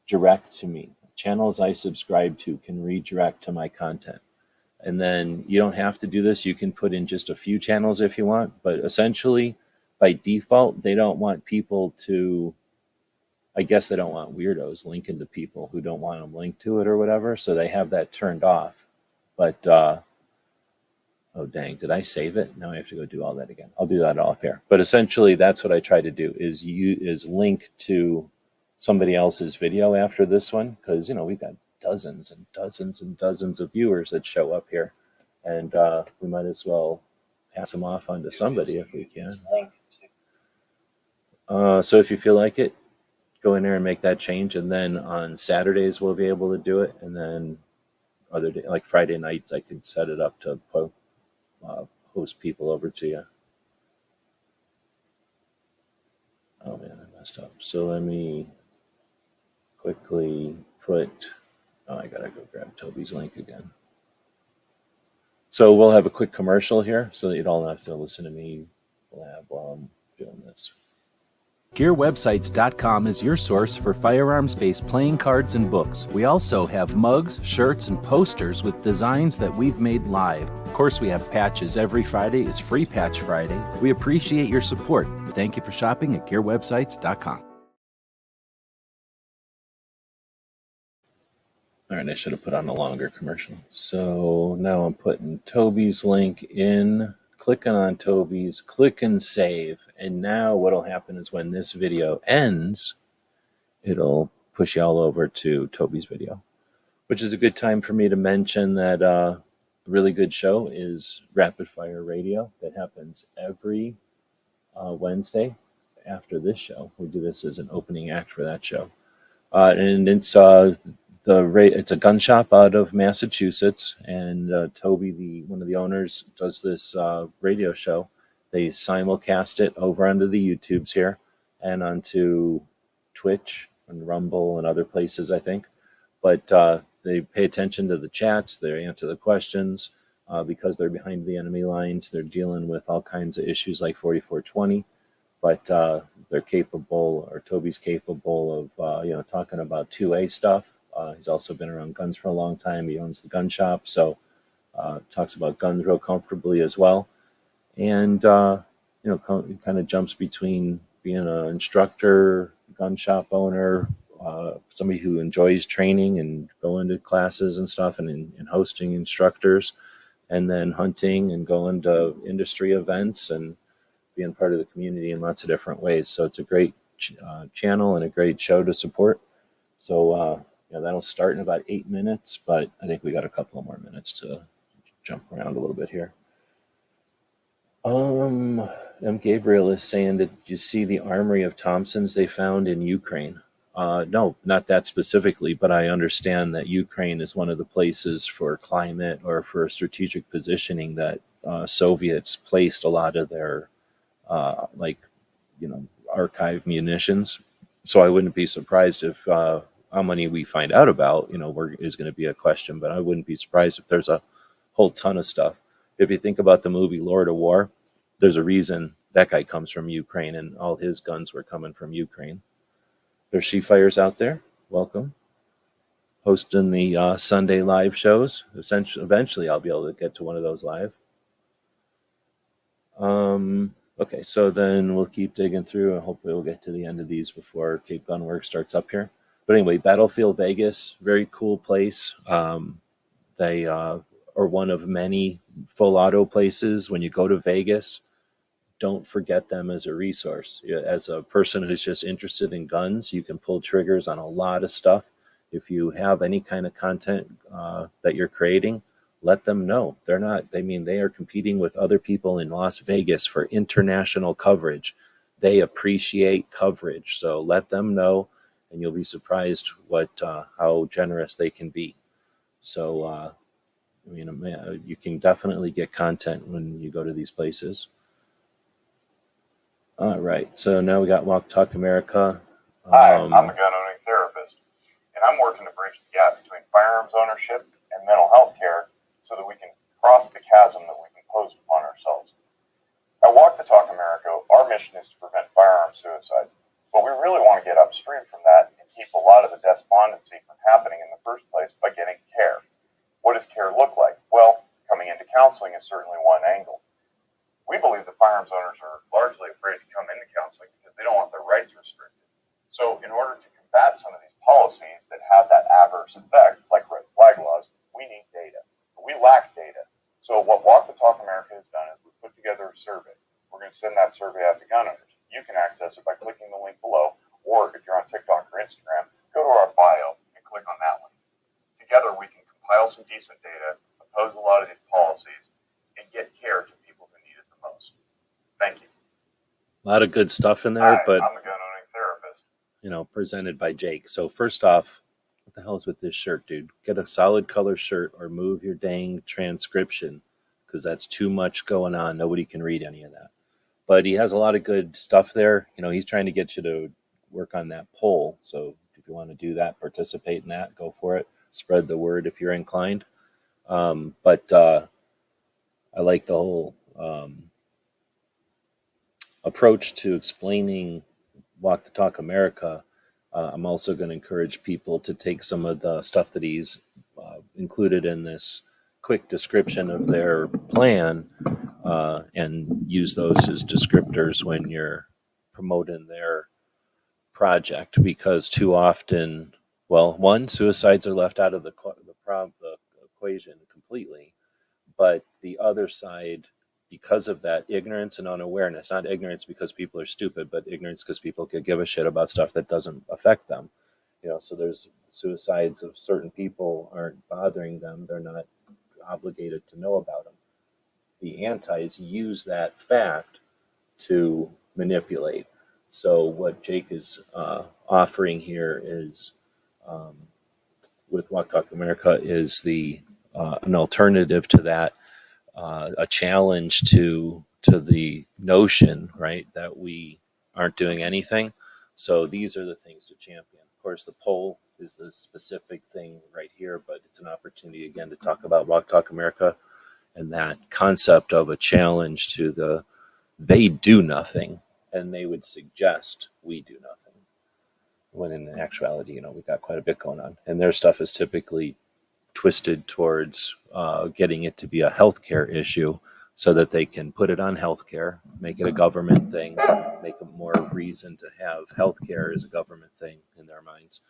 direct to me. Channels I subscribe to can redirect to my content. And then you don't have to do this. You can put in just a few channels if you want. But essentially, by default, they don't want people to, I guess they don't want weirdos linking to people who don't want them linked to it or whatever. So they have that turned off. But, oh dang, did I save it? Now I have to go do all that again. I'll do that off here. But essentially, that's what I try to do, is link to somebody else's video after this one. Because, you know, we've got dozens and dozens and dozens of viewers that show up here. And we might as well pass them off onto somebody if we can. So if you feel like it, go in there and make that change. And then on Saturdays, we'll be able to do it. And then other day, like Friday nights, I could set it up to host people over to you. Oh man, I messed up. So let me quickly put, oh, I gotta go grab Toby's link again. So we'll have a quick commercial here so that you don't have to listen to me blab while I'm doing this. GearWebsites.com is your source for firearms-based playing cards and books. We also have mugs, shirts, and posters with designs that we've made live. Of course, we have patches. Every Friday is Free Patch Friday. We appreciate your support. Thank you for shopping at GearWebsites.com. All right, I should have put on a longer commercial. So now I'm putting Toby's link in, clicking on Toby's, click and save. And now what'll happen is when this video ends, it'll push you all over to Toby's video, which is a good time for me to mention that a really good show is Rapid Fire Radio that happens every Wednesday after this show. We do this as an opening act for that show. And it's it's a gun shop out of Massachusetts, and Toby, one of the owners, does this radio show. They simulcast it over onto the YouTubes here and onto Twitch and Rumble and other places, I think. But they pay attention to the chats. They answer the questions because they're behind the enemy lines. They're dealing with all kinds of issues like 4420. But they're capable, or Toby's capable of, talking about 2A stuff. He's also been around guns for a long time. He owns the gun shop, so talks about guns real comfortably as well. And, kind of jumps between being an instructor, gun shop owner, somebody who enjoys training and going to classes and stuff, and hosting instructors, and then hunting and going to industry events and being part of the community in lots of different ways. So it's a great channel and a great show to support. So that'll start in about 8 minutes, but I think we got a couple of more minutes to jump around a little bit here. Gabriel is saying, did you see the armory of Thompsons they found in Ukraine? No, not that specifically, but I understand that Ukraine is one of the places for climate or for strategic positioning that Soviets placed a lot of their archive munitions. So I wouldn't be surprised if how many we find out about, is going to be a question, but I wouldn't be surprised if there's a whole ton of stuff. If you think about the movie Lord of War, there's a reason that guy comes from Ukraine and all his guns were coming from Ukraine. There's She Fires out there. Welcome. Hosting the Sunday live shows. Eventually I'll be able to get to one of those live. Okay, so then we'll keep digging through and hopefully we'll get to the end of these before Cape Gunworks starts up here. But anyway, Battlefield Vegas, very cool place. They are one of many full auto places. When you go to Vegas, don't forget them as a resource. As a person who's just interested in guns, you can pull triggers on a lot of stuff. If you have any kind of content that you're creating, let them know. They are competing with other people in Las Vegas for international coverage. They appreciate coverage. So let them know, and you'll be surprised how generous they can be. So, you can definitely get content when you go to these places. All right, so now we got Walk Talk America. Hi, I'm a gun-owning therapist, and I'm working to bridge the gap between firearms ownership and mental health care so that we can cross the chasm that we've imposed upon ourselves. At Walk the Talk America, our mission is to prevent firearm suicide, but we really want to get upstream from that and keep a lot of the despondency from happening in the first place by getting care. What does care look like? Well, coming into counseling is certainly one angle. We believe that firearms owners are largely afraid to come into counseling because they don't want their rights restricted. So in order to combat some of these policies that have that adverse effect, like red flag laws, we need data. We lack data. So what Walk the Talk America has done is we put together a survey. We're going to send that survey out to gun owners. You can access it by clicking the link below, or if you're on TikTok or Instagram, go to our bio and click on that link. Together we can compile some decent data, oppose a lot of these policies, and get care to people who need it the most. Thank you. A lot of good stuff in there, but I'm a gun-owning therapist. Presented by Jake. So first off, what the hell is with this shirt, dude? Get a solid color shirt or move your dang transcription, because that's too much going on. Nobody can read any of that. But he has a lot of good stuff there. He's trying to get you to work on that poll. So if you want to do that, participate in that, go for it. Spread the word if you're inclined. But I like the whole approach to explaining Walk the Talk America. I'm also going to encourage people to take some of the stuff that he's included in this quick description of their plan and use those as descriptors when you're promoting their project, because too often, one, suicides are left out of the equation completely, but the other side, because of that ignorance and unawareness, not ignorance because people are stupid, but ignorance because people could give a shit about stuff that doesn't affect them. So there's suicides of certain people aren't bothering them. They're not obligated to know about them. The antis use that fact to manipulate. So what Jake is offering here is, with Walk Talk America, is an alternative to that. A challenge to the notion, right, that we aren't doing anything. So these are the things to champion. Of course, the poll is the specific thing right here, but it's an opportunity again to talk about Walk Talk America and that concept of a challenge to they do nothing, and they would suggest we do nothing, when in actuality, we've got quite a bit going on, and their stuff is typically twisted towards getting it to be a healthcare issue so that they can put it on healthcare, make it a government thing, make it more reason to have healthcare as a government thing in their minds.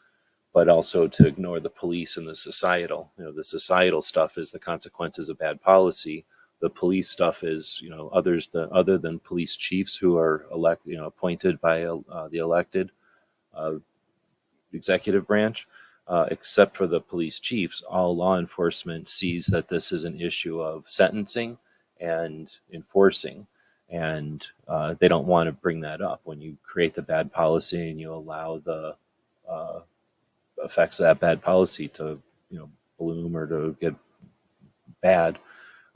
but also to ignore the police and the societal. The societal stuff is the consequences of bad policy. The police stuff is, other than police chiefs who are appointed by the elected executive branch. Except for the police chiefs, all law enforcement sees that this is an issue of sentencing and enforcing, and they don't want to bring that up. When you create the bad policy and you allow the effects of that bad policy to bloom or to get bad,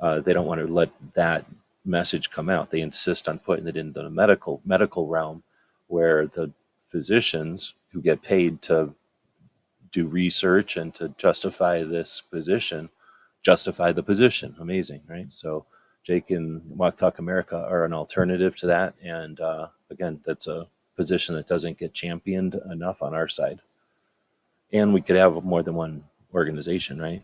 they don't want to let that message come out. They insist on putting it into the medical realm, where the physicians who get paid to do research and to justify the position. Amazing, right? So Jake and Walk Talk America are an alternative to that, and again, that's a position that doesn't get championed enough on our side. And we could have more than one organization, right?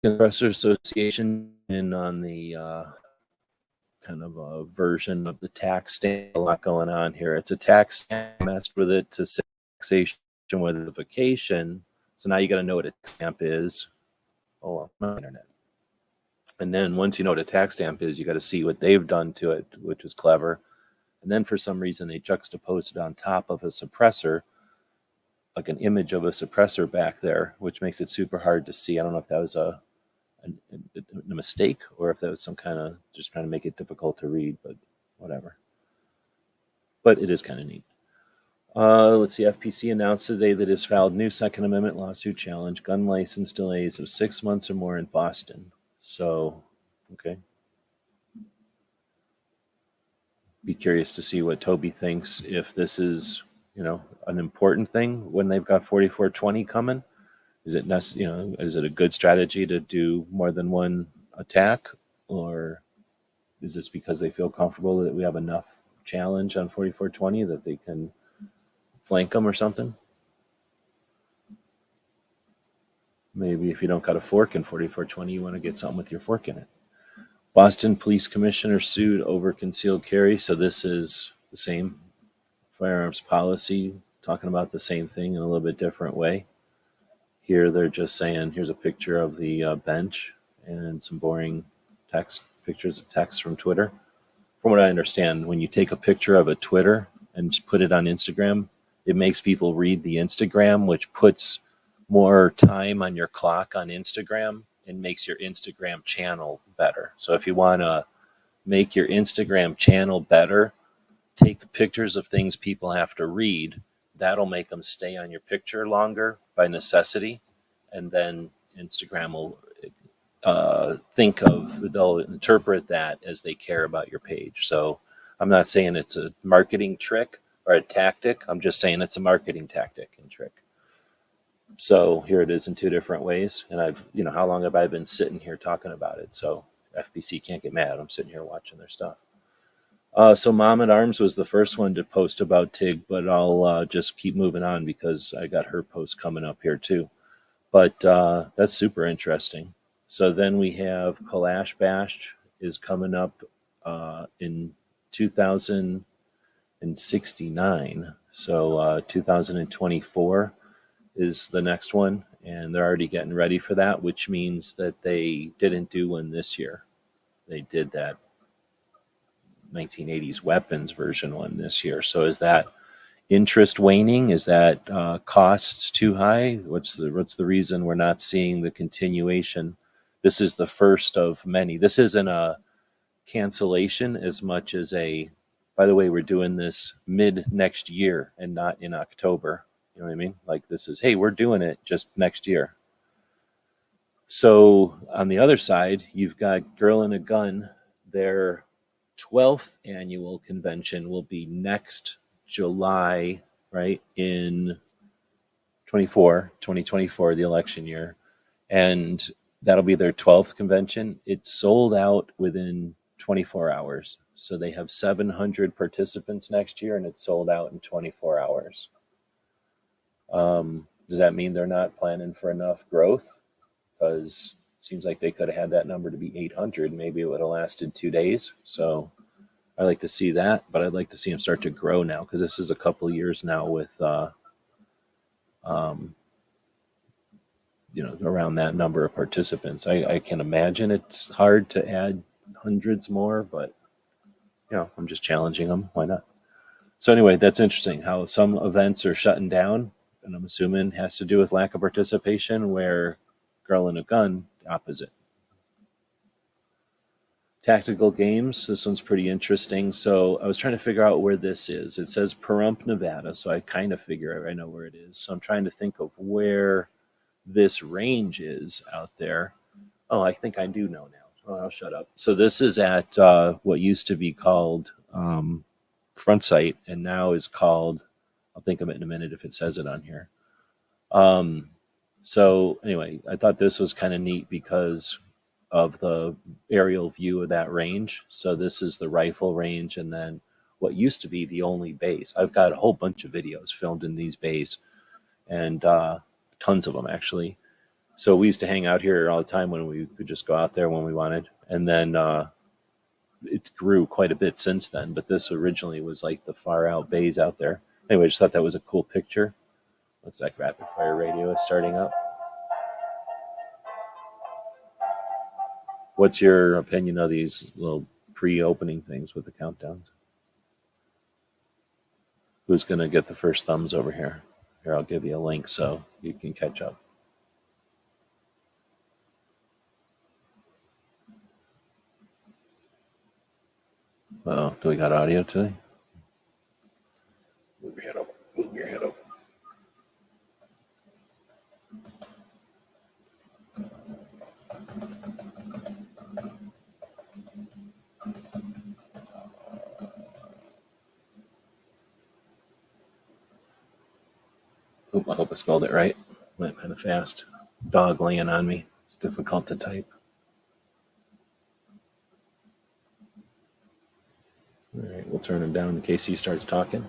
Compressor Association in on the kind of a version of the tax stamp. A lot going on here. It's a tax stamp, messed with it to taxation with identification. So now you got to know what a stamp is. Oh, my internet. And then once you know what a tax stamp is, you got to see what they've done to it, which is clever. And then for some reason they juxtaposed it on top of a suppressor, like an image of a suppressor back there, which makes it super hard to see. I don't know if that was a mistake or if that was some kind of just trying to make it difficult to read, but whatever. But it is kind of neat. Let's see. FPC announced today that it has filed new Second Amendment lawsuit challenge gun license delays of 6 months or more in Boston. So, okay. Be curious to see what Toby thinks, if this is, an important thing when they've got 4420 coming. Is it is it a good strategy to do more than one attack, or is this because they feel comfortable that we have enough challenge on 4420 that they can flank them or something? Maybe if you don't got a fork in 4420, you want to get something with your fork in it. Boston Police Commissioner sued over concealed carry. So this is the same firearms policy, talking about the same thing in a little bit different way. Here they're just saying, here's a picture of the bench and some boring pictures of text from Twitter. From what I understand, when you take a picture of a Twitter and just put it on Instagram, it makes people read the Instagram, which puts more time on your clock on Instagram and makes your Instagram channel better. So if you want to make your Instagram channel better, take pictures of things people have to read. That'll make them stay on your picture longer by necessity. And then Instagram will they'll interpret that as they care about your page. So I'm not saying it's a marketing trick or a tactic. I'm just saying it's a marketing tactic and trick. So here it is in two different ways. And how long have I been sitting here talking about it? So FBC can't get mad. I'm sitting here watching their stuff. So Mom at Arms was the first one to post about TIG, but I'll just keep moving on because I got her post coming up here too. But that's super interesting. So then we have Kalash Bash is coming up in 2069. So 2024 is the next one, and they're already getting ready for that, which means that they didn't do one this year. They did that 1980s weapons version one this year. So is that interest waning? Is that costs too high? What's the reason we're not seeing the continuation? This is the first of many. This isn't a cancellation as much as by the way, we're doing this mid next year and not in October. You know what I mean? Like this is, hey, we're doing it just next year. So on the other side, you've got Girl in a Gun. Their 12th annual convention will be next July, right, in 2024, the election year. And that'll be their 12th convention. It's sold out within 24 hours. So they have 700 participants next year, and it's sold out in 24 hours. Does that mean they're not planning for enough growth? Because it seems like they could have had that number to be 800. Maybe it would have lasted 2 days. So I like to see that, but I'd like to see them start to grow now, because this is a couple of years now with around that number of participants. I can imagine it's hard to add hundreds more, but I'm just challenging them. Why not? So anyway, that's interesting how some events are shutting down, and I'm assuming it has to do with lack of participation, where Garland a gun, the opposite. Tactical games, this one's pretty interesting. So I was trying to figure out where this is. It says Pahrump, Nevada, so I kind of figure I know where it is. So I'm trying to think of where this range is out there. Oh, I think I do know now. Oh, I'll shut up. So this is at what used to be called Front Sight, and now is called, I'll think of it in a minute if it says it on here. So anyway, I thought this was kind of neat because of the aerial view of that range. So this is the rifle range, and then what used to be the only base. I've got a whole bunch of videos filmed in these bays, and tons of them actually. So we used to hang out here all the time when we could just go out there when we wanted. And then it grew quite a bit since then, but this originally was like the far out bays out there. Anyway, I just thought that was a cool picture. Looks like rapid fire radio is starting up. What's your opinion of these little pre-opening things with the countdowns? Who's going to get the first thumbs over here? Here, I'll give you a link so you can catch up. Oh, do we got audio today? Move your head over. Move your head over. I hope I spelled it right. Went kind of fast. Dog laying on me. It's difficult to type. All right, we'll turn him down in case he starts talking.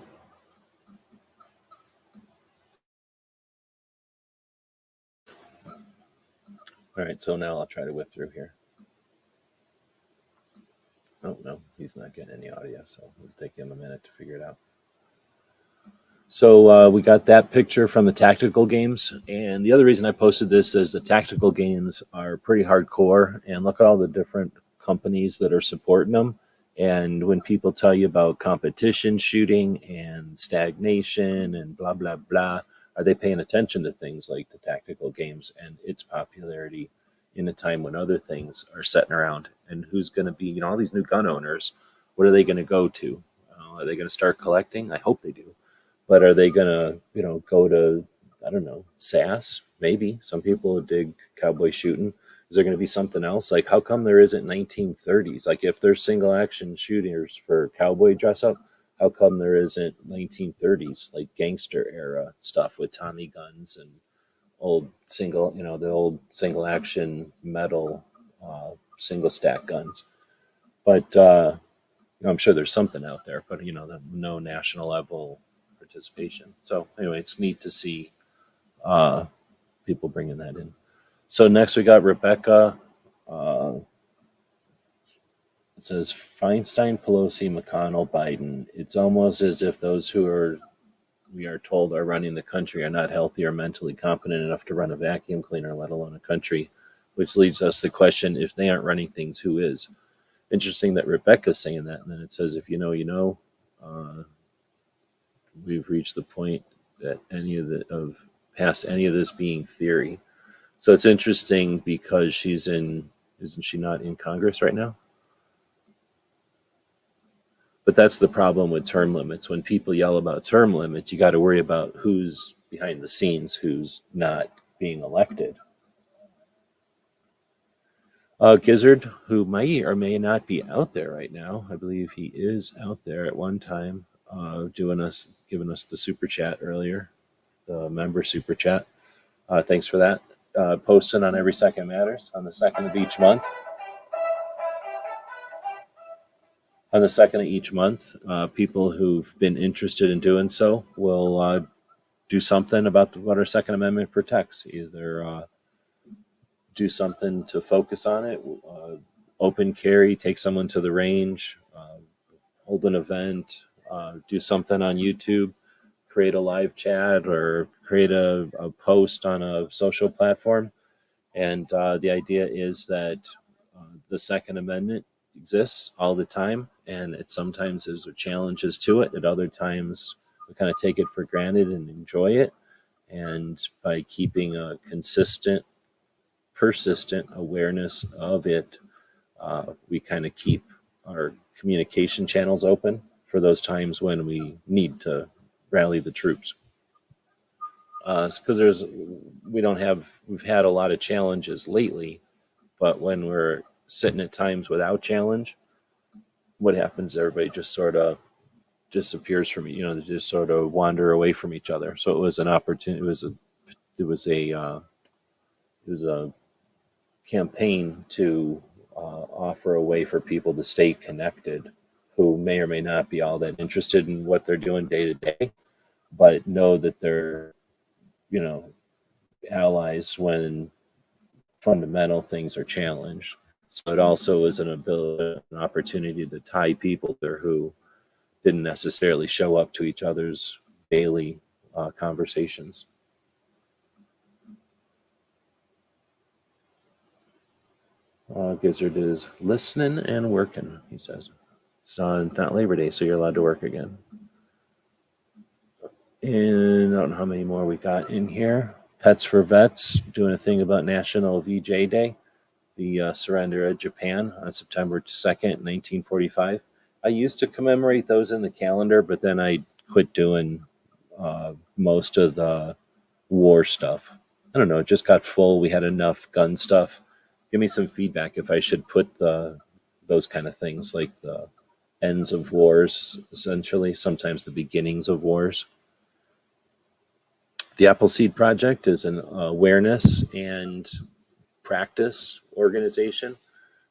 All right, so now I'll try to whip through here. Oh, no, he's not getting any audio, so it'll take him a minute to figure it out. So we got that picture from the tactical games, and the other reason I posted this is the tactical games are pretty hardcore, and look at all the different companies that are supporting them. And when people tell you about competition shooting and stagnation and blah, blah, blah, are they paying attention to things like the tactical games and its popularity in a time when other things are sitting around? And who's going to be, all these new gun owners, what are they going to go to? Are they going to start collecting? I hope they do. But are they going to, go to, I don't know, SAS? Maybe. Some people dig cowboy shooting. Is there going to be something else? Like, how come there isn't 1930s? Like, if there's single action shooters for cowboy dress up, how come there isn't 1930s, like gangster era stuff with Tommy guns and old single, the old single action metal single stack guns? But I'm sure there's something out there, but no national level participation. So anyway, it's neat to see people bringing that in. So next we got Rebecca. It says Feinstein, Pelosi, McConnell, Biden. It's almost as if those who we are told are running the country are not healthy or mentally competent enough to run a vacuum cleaner, let alone a country, which leads us to the question, if they aren't running things, who is? Interesting that Rebecca's saying that. And then it says, if you know, you know. We've reached the point that past any of this being theory. So it's interesting because isn't she not in Congress right now? But that's the problem with term limits. When people yell about term limits, you got to worry about who's behind the scenes, who's not being elected. Gizzard, who may or may not be out there right now. I believe he is out there at one time, giving us the super chat earlier, the member super chat. Thanks for that. Posting on Every Second Matters on the 2nd of each month. On the 2nd of each month, people who've been interested in doing so will do something about what our Second Amendment protects. Either do something to focus on it, open carry, take someone to the range, hold an event, do something on YouTube, create a live chat, or create a post on a social platform, and the idea is that the Second Amendment exists all the time, and sometimes there's challenges to it. At other times, we kind of take it for granted and enjoy it. And by keeping a consistent, persistent awareness of it, we kind of keep our communication channels open for those times when we need to rally the troops. Because we've had a lot of challenges lately, but when we're sitting at times without challenge, what happens? Everybody just sort of disappears from they just sort of wander away from each other. So it was an opportunity. It was a campaign to offer a way for people to stay connected who may or may not be all that interested in what they're doing day to day, but know that they're, allies when fundamental things are challenged. So it also is an opportunity to tie people there who didn't necessarily show up to each other's daily conversations. Gizzard is listening and working, he says. It's not Labor Day, so you're allowed to work again. And I don't know how many more we got in here. Pets for Vets doing a thing about National VJ Day, the surrender of Japan on September 2nd, 1945. I used to commemorate those in the calendar, but then I quit doing most of the war stuff. I don't know, it just got full. We had enough gun stuff. Give me some feedback if I should put those kind of things, like the ends of wars, essentially, sometimes the beginnings of wars. The Appleseed Project is an awareness and practice organization. It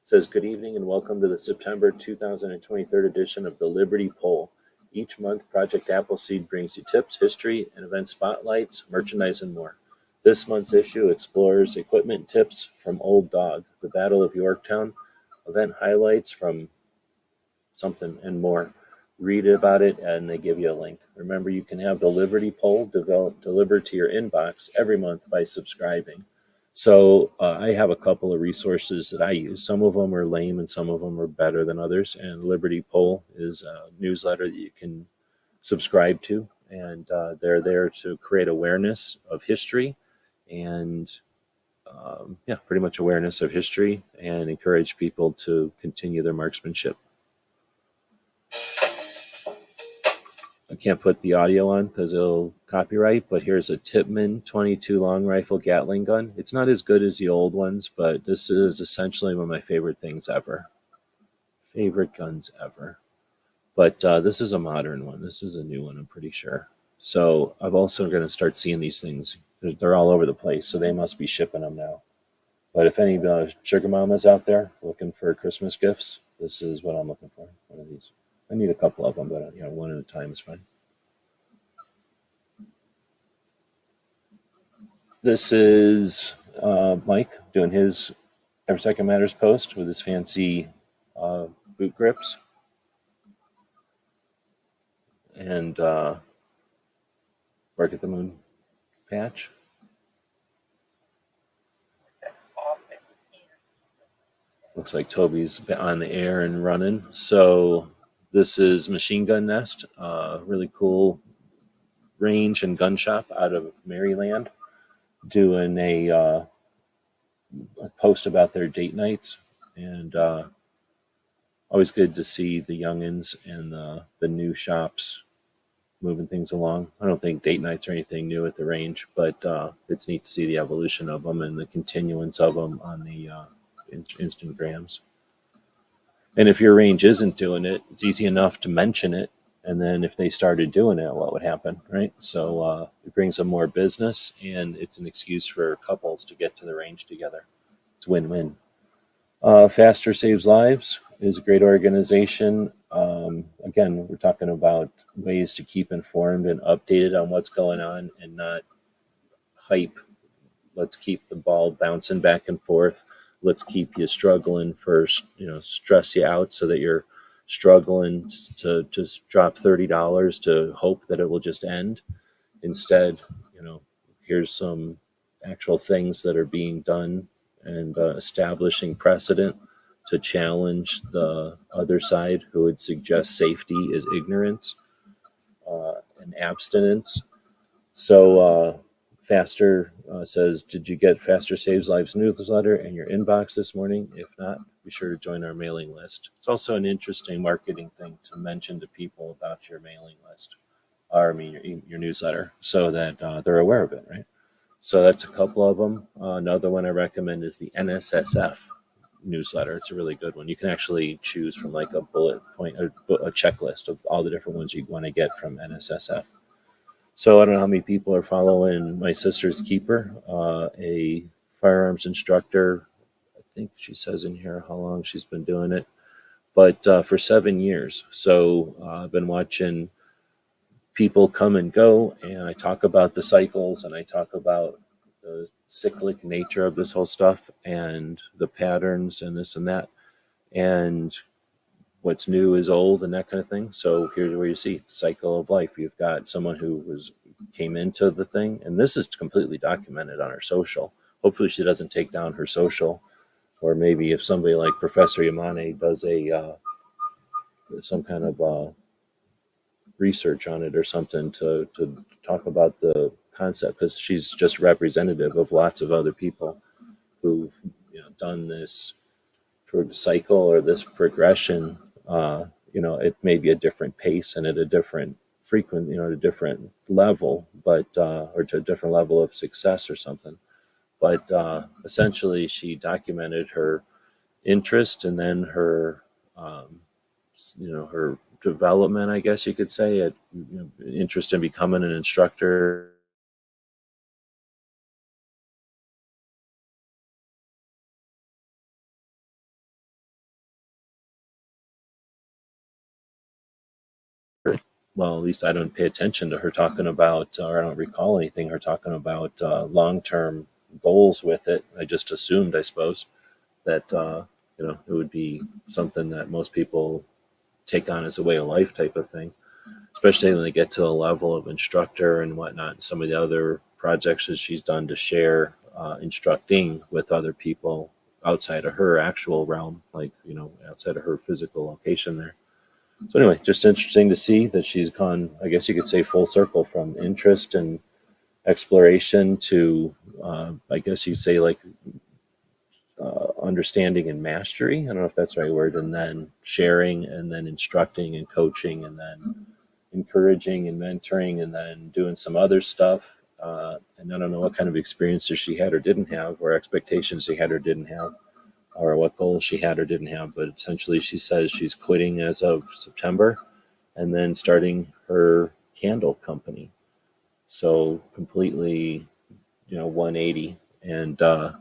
says, good evening and welcome to the September 2023 edition of the Liberty Poll. Each month, Project Appleseed brings you tips, history, and event spotlights, merchandise, and more. This month's issue explores equipment tips from Old Dog, the Battle of Yorktown, event highlights from something, and more. Read about it, and they give you a link. Remember, you can have the Liberty Poll delivered to your inbox every month by subscribing. So I have a couple of resources that I use. Some of them are lame, and some of them are better than others. And Liberty Poll is a newsletter that you can subscribe to, and they're there to create awareness of history and pretty much awareness of history and encourage people to continue their marksmanship. I can't put the audio on because it'll copyright, but here's a Tippmann 22 long rifle Gatling gun. It's not as good as the old ones, but this is essentially one of my favorite things ever. Favorite guns ever. But this is a modern one. This is a new one, I'm pretty sure. So I'm also going to start seeing these things. They're all over the place, so they must be shipping them now. But if any sugar mamas out there looking for Christmas gifts, this is what I'm looking for. One of these. I need a couple of them, but one at a time is fine. This is Mike doing his Every Second Matters post with his fancy boot grips. And Bark at the Moon patch. Looks like Toby's on the air and running. So this is Machine Gun Nest, really cool range and gun shop out of Maryland, doing a post about their date nights. And always good to see the youngins and the new shops moving things along. I don't think date nights are anything new at the range, but it's neat to see the evolution of them and the continuance of them on the Instagrams. And if your range isn't doing it, it's easy enough to mention it. And then if they started doing it, what would happen, right? So it brings them more business, and it's an excuse for couples to get to the range together. It's win-win. Faster Saves Lives is a great organization. Again, we're talking about ways to keep informed and updated on what's going on and not hype. Let's keep the ball bouncing back and forth. Let's keep you struggling first, stress you out so that you're struggling to just drop $30 to hope that it will just end. Instead, here's some actual things that are being done and establishing precedent to challenge the other side who would suggest safety is ignorance and abstinence. So Faster says, did you get Faster Saves Lives newsletter in your inbox this morning? If not, be sure to join our mailing list. It's also an interesting marketing thing to mention to people about your mailing list, or I mean your newsletter, so that they're aware of it, right? So that's a couple of them. Another one I recommend is the NSSF newsletter. It's a really good one. You can actually choose from like a bullet point, a checklist of all the different ones you want to get from NSSF. So I don't know how many people are following my sister's keeper, a firearms instructor. I think she says in here how long she's been doing it, but for 7 years. So I've been watching people come and go, and I talk about the cycles, and I talk about the cyclic nature of this whole stuff and the patterns and this and that, and what's new is old and that kind of thing. So here's where you see the cycle of life. You've got someone who came into the thing, and this is completely documented on her social. Hopefully she doesn't take down her social, or maybe if somebody like Professor Yamane does some kind of research on it or something to talk about the concept, because she's just representative of lots of other people who've done this cycle or this progression. It may be a different pace and at a different at a different level, but or to a different level of success or something. But essentially, she documented her interest and then her, her development, I guess you could say, interest in becoming an instructor. Well, at least I don't pay attention to her talking about, or I don't recall anything her talking about long-term goals with it. I just assumed, I suppose, that it would be something that most people take on as a way of life type of thing, especially when they get to the level of instructor and whatnot. And some of the other projects that she's done to share instructing with other people outside of her actual realm, like outside of her physical location there. So anyway, just interesting to see that she's gone, I guess you could say, full circle from interest and exploration to, I guess you'd say, like understanding and mastery. I don't know if that's the right word. And then sharing, and then instructing and coaching, and then encouraging and mentoring, and then doing some other stuff. And I don't know what kind of experiences she had or didn't have, or expectations she had or didn't have, or what goals she had or didn't have, but essentially she says she's quitting as of September and then starting her candle company. So completely, 180. And I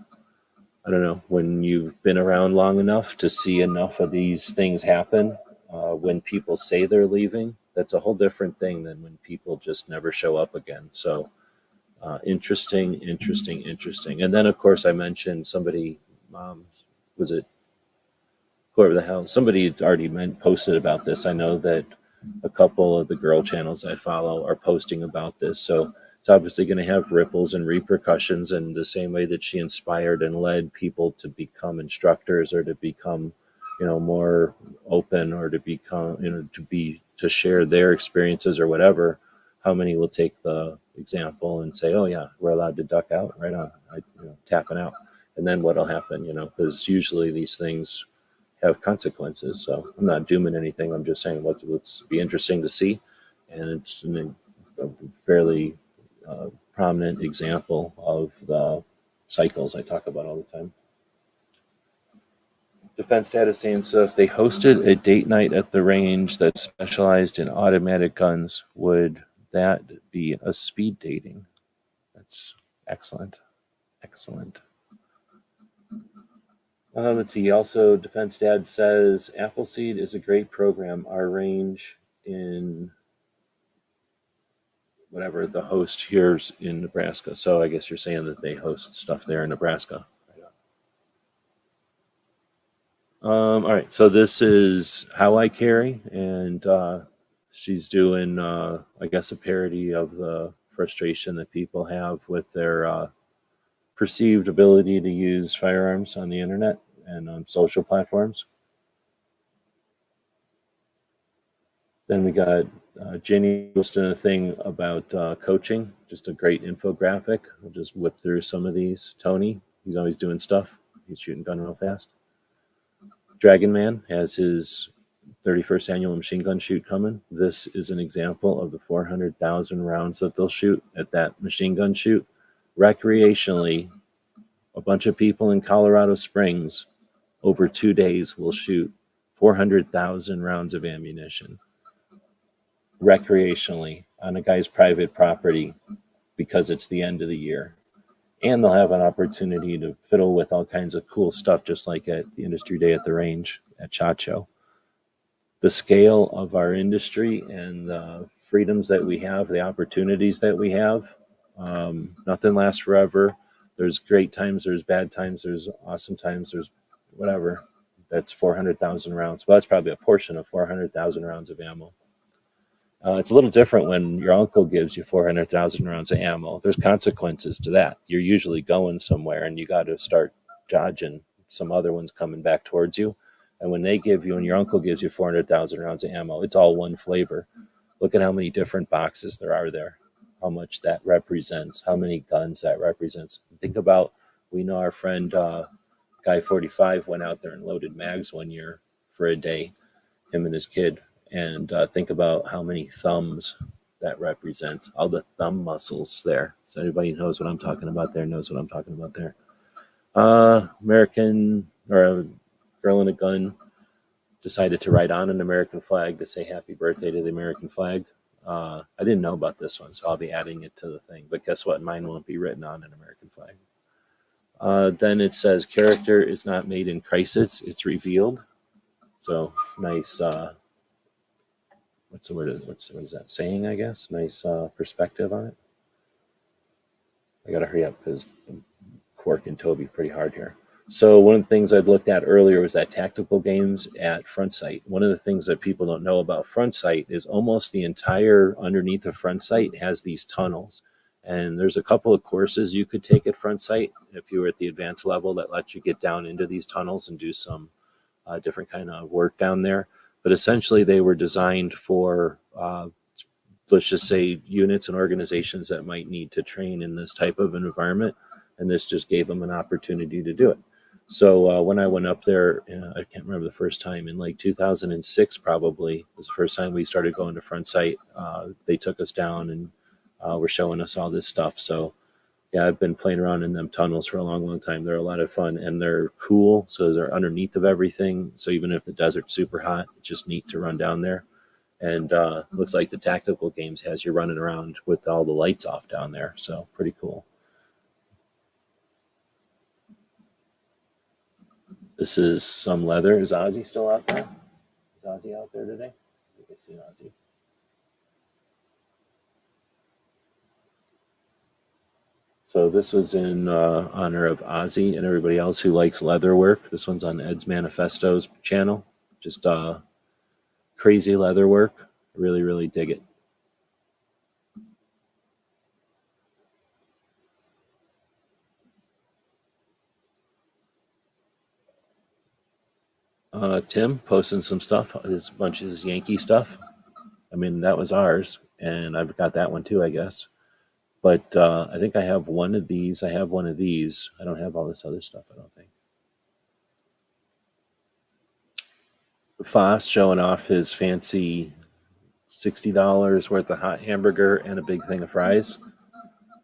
don't know, when you've been around long enough to see enough of these things happen, when people say they're leaving, that's a whole different thing than when people just never show up again. So interesting. And then, of course, I mentioned somebody, was it whoever the hell, somebody had already posted about this. I know that a couple of the girl channels I follow are posting about this. So it's obviously going to have ripples and repercussions in the same way that she inspired and led people to become instructors, or to become, more open, or to become, to share their experiences or whatever. How many will take the example and say, oh yeah, we're allowed to duck out, right on, tapping out. And then what'll happen, because usually these things have consequences. So I'm not dooming anything. I'm just saying what's be interesting to see. And it's a fairly prominent example of the cycles I talk about all the time. Defense Data saying, so if they hosted a date night at the range that specialized in automatic guns, would that be a speed dating? That's excellent. Let's see. Also, Defense Dad says Appleseed is a great program. Our range in whatever the host here's in Nebraska. So I guess you're saying that they host stuff there in Nebraska. All right. So this is How I Carry, and she's doing, I guess, a parody of the frustration that people have with their perceived ability to use firearms on the internet and on social platforms. Then we got Jenny posting a thing about coaching, just a great infographic. We'll just whip through some of these. Tony, he's always doing stuff. He's shooting gun real fast. Dragon Man has his 31st annual machine gun shoot coming. This is an example of the 400,000 rounds that they'll shoot at that machine gun shoot. Recreationally, a bunch of people in Colorado Springs over 2 days will shoot 400,000 rounds of ammunition recreationally on a guy's private property because it's the end of the year. And they'll have an opportunity to fiddle with all kinds of cool stuff, just like at the industry day at the range at SHOT Show. The scale of our industry and the freedoms that we have, the opportunities that we have, nothing lasts forever. There's great times, there's bad times, there's awesome times, there's whatever. That's 400,000 rounds. Well, that's probably a portion of 400,000 rounds of ammo. It's a little different when your uncle gives you 400,000 rounds of ammo. There's consequences to that. You're usually going somewhere and you got to start dodging some other ones coming back towards you. And when they give you, and your uncle gives you 400,000 rounds of ammo, it's all one flavor. Look at how many different boxes there are there, how much that represents, how many guns that represents. Think about, we know our friend Guy 45 went out there and loaded mags one year for a day, him and his kid. And think about how many thumbs that represents, all the thumb muscles there. So anybody who knows what I'm talking about there knows what I'm talking about there. American, or a girl in a gun, decided to write on an American flag to say happy birthday to the American flag. I didn't know about this one, so I'll be adding it to the thing. But guess what? Mine won't be written on an American flag. Then it says character is not made in crisis, it's revealed. So nice... what's the word? What is that saying? I guess nice perspective on it. I gotta hurry up because I'm corking Toby pretty hard here. So one of the things I'd looked at earlier was that tactical games at Front Sight. One of the things that people don't know about Front Sight is almost the entire underneath of Front Sight has these tunnels. And there's a couple of courses you could take at Front Sight if you were at the advanced level that let you get down into these tunnels and do some different kind of work down there. But essentially, they were designed for, let's just say, units and organizations that might need to train in this type of an environment. And this just gave them an opportunity to do it. So when I went up there, I can't remember the first time, in like 2006 probably, was the first time we started going to Front Sight. They took us down and were showing us all this stuff. So yeah, I've been playing around in them tunnels for a long, long time. They're a lot of fun and they're cool. So they're underneath of everything. So even if the desert's super hot, it's just neat to run down there. And looks like the tactical games has you running around with all the lights off down there. So pretty cool. This is some leather. Is Ozzy still out there? Is Ozzy out there today? I think I see Ozzy. So this was in honor of Ozzy and everybody else who likes leather work. This one's on Ed's Manifesto's channel. Just crazy leather work. Really, really dig it. Tim posting some stuff, his bunch of his Yankee stuff. I mean, that was ours, and I've got that one too, I guess. But I think I have one of these. I have one of these. I don't have all this other stuff, I don't think. Foss showing off his fancy $60 worth of hot hamburger and a big thing of fries.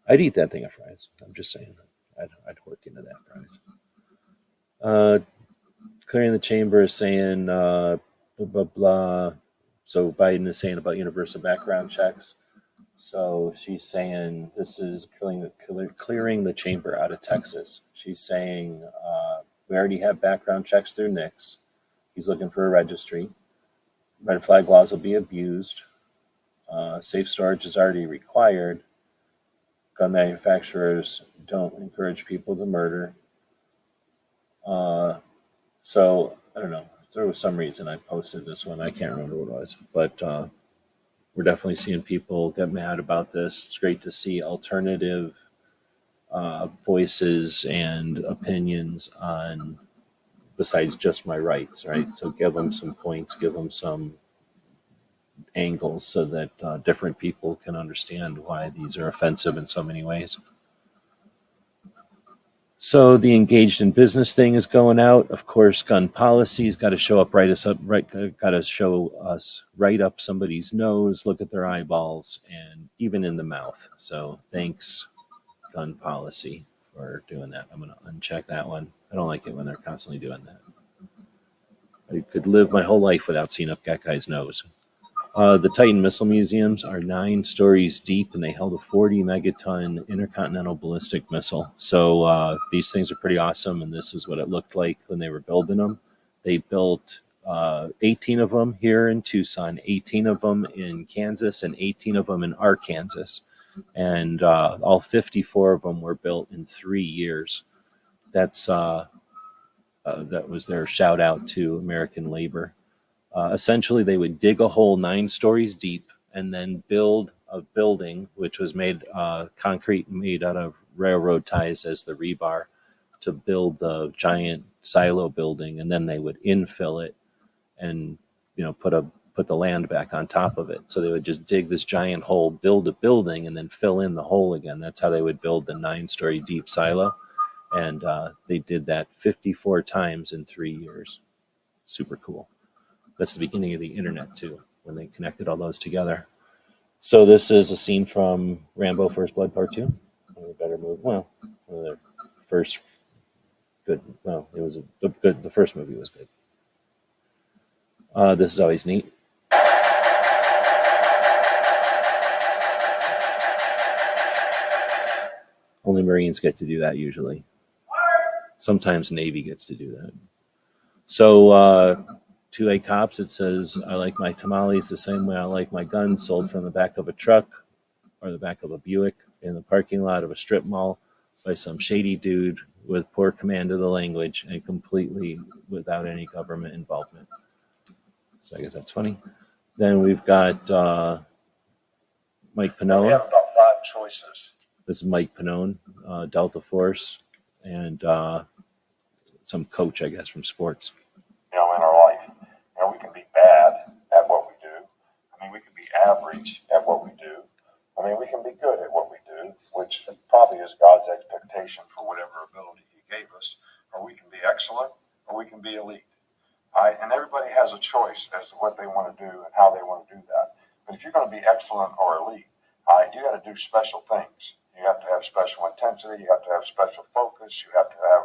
I'd eat that thing of fries. I'm just saying. I'd work into that fries. Clearing the Chamber is saying blah, blah, blah. So Biden is saying about universal background checks. So she's saying this is clearing the chamber out of Texas. She's saying we already have background checks through NICS. He's looking for a registry. Red flag laws will be abused. Safe storage is already required. Gun manufacturers don't encourage people to murder. So I don't know. There was some reason I posted this one. I can't remember what it was. But we're definitely seeing people get mad about this. It's great to see alternative voices and opinions on besides just my rights, right? So give them some points, give them some angles so that different people can understand why these are offensive in so many ways. So the engaged in business thing is going out. Of course, gun policy's got to show up, got to show us right up somebody's nose, look at their eyeballs, and even in the mouth. So thanks, gun policy, for doing that. I'm going to uncheck that one. I don't like it when they're constantly doing that. I could live my whole life without seeing up that guy's nose. The Titan Missile Museums are 9 stories deep, and they held a 40 megaton intercontinental ballistic missile. So these things are pretty awesome, and this is what it looked like when they were building them. They built 18 of them here in Tucson, 18 of them in Kansas, and 18 of them in Arkansas. And all 54 of them were built in 3 years. That was their shout out to American labor. Essentially, they would dig a hole 9 stories deep and then build a building, which was made concrete made out of railroad ties as the rebar, to build the giant silo building, and then they would infill it and put the land back on top of it. So they would just dig this giant hole, build a building, and then fill in the hole again. That's how they would build the 9-story deep silo, and they did that 54 times in 3 years. Super cool. That's the beginning of the internet too, when they connected all those together. So this is a scene from Rambo: First Blood Part 2. One of the better movies. Well, one of the first good. Well, it was good. The first movie was good. This is always neat. Only Marines get to do that usually. Sometimes Navy gets to do that. So 2A cops, it says, I like my tamales the same way I like my guns, sold from the back of a truck or the back of a Buick in the parking lot of a strip mall by some shady dude with poor command of the language and completely without any government involvement. So I guess that's funny. Then we've got Mike Pannone. We have about 5 choices. This is Mike Pannone, Delta Force, and some coach, I guess, from sports. In our life, we can be bad at what we do. I mean, we can be average at what we do. I mean, we can be good at what we do, which probably is God's expectation for whatever ability He gave us. Or we can be excellent, or we can be elite. And everybody has a choice as to what they want to do and how they want to do that. But if you're going to be excellent or elite, you got to do special things. You have to have special intensity. You have to have special focus. You have to have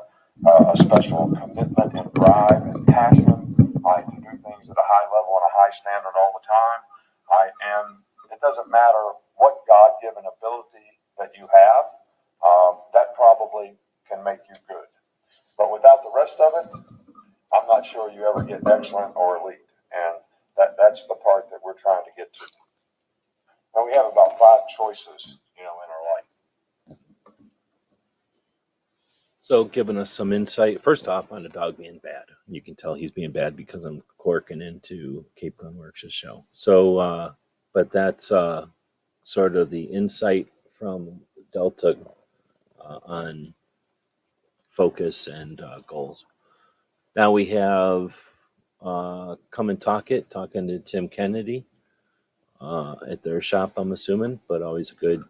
a special commitment and drive and passion to do things at a high level and a high standard all the time. And it doesn't matter what God-given ability that you have, that probably can make you good. But without the rest of it, I'm not sure you ever get excellent or elite. And that's the part that we're trying to get to. Now we have about 5 choices, in our life. So giving us some insight, first off, on the dog being bad. You can tell he's being bad because I'm corking into Cape Gun Works' show. So, but that's sort of the insight from Delta on focus and goals. Now we have Come and Talk It, talking to Tim Kennedy at their shop, I'm assuming, but always a good.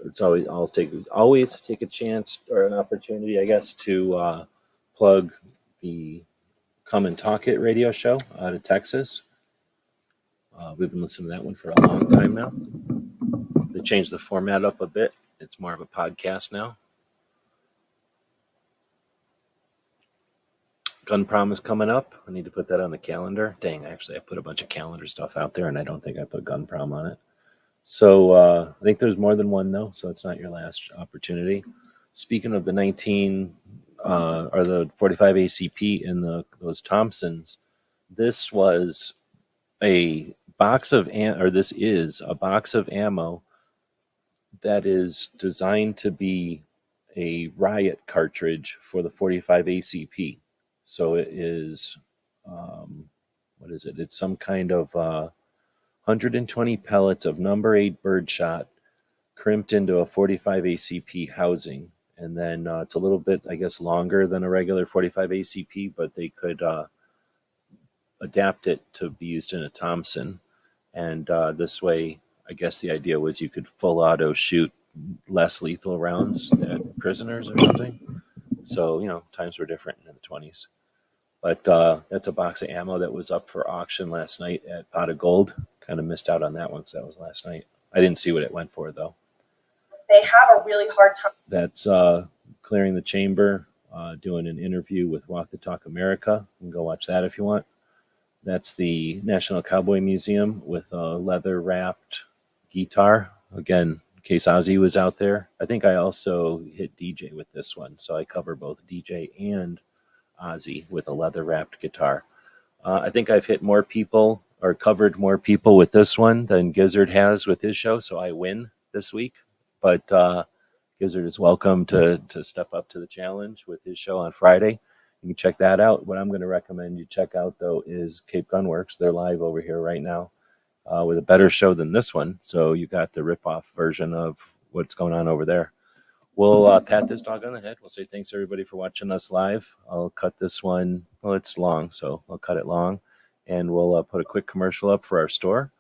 It's always take a chance or an opportunity, I guess, to plug the Come and Talk It radio show out of Texas. We've been listening to that one for a long time now. They changed the format up a bit. It's more of a podcast now. Gun Prom is coming up. I need to put that on the calendar. Dang, actually, I put a bunch of calendar stuff out there, and I don't think I put Gun Prom on it. So I think there's more than one, though, so it's not your last opportunity. Speaking of the 19 or the 45 ACP and those Thompsons, this was a box of this is a box of ammo that is designed to be a riot cartridge for the 45 ACP. So it is, what is it? It's some kind of 120 pellets of number 8 birdshot crimped into a 45 ACP housing. And then it's a little bit, I guess, longer than a regular 45 ACP, but they could adapt it to be used in a Thompson. And this way, I guess the idea was you could full auto shoot less lethal rounds at prisoners or something. So, times were different in the 20s. But that's a box of ammo that was up for auction last night at Pot of Gold. Kind of missed out on that one because that was last night. I didn't see what it went for, though. They have a really hard time. That's Clearing the Chamber, doing an interview with Walk the Talk America. You can go watch that if you want. That's the National Cowboy Museum with a leather-wrapped guitar. Again, in case Ozzy was out there. I think I also hit DJ with this one, so I cover both DJ and Ozzy with a leather-wrapped guitar. I think I've hit more people or covered more people with this one than Gizzard has with his show, so I win this week. But Gizzard is welcome to step up to the challenge with his show on Friday. You can check that out. What I'm going to recommend you check out, though, is Cape Gun Works. They're live over here right now with a better show than this one. So you got the rip-off version of what's going on over there. We'll pat this dog on the head. We'll say thanks, everybody, for watching us live. I'll cut this one. Well, it's long, so I'll cut it long. And we'll put a quick commercial up for our store.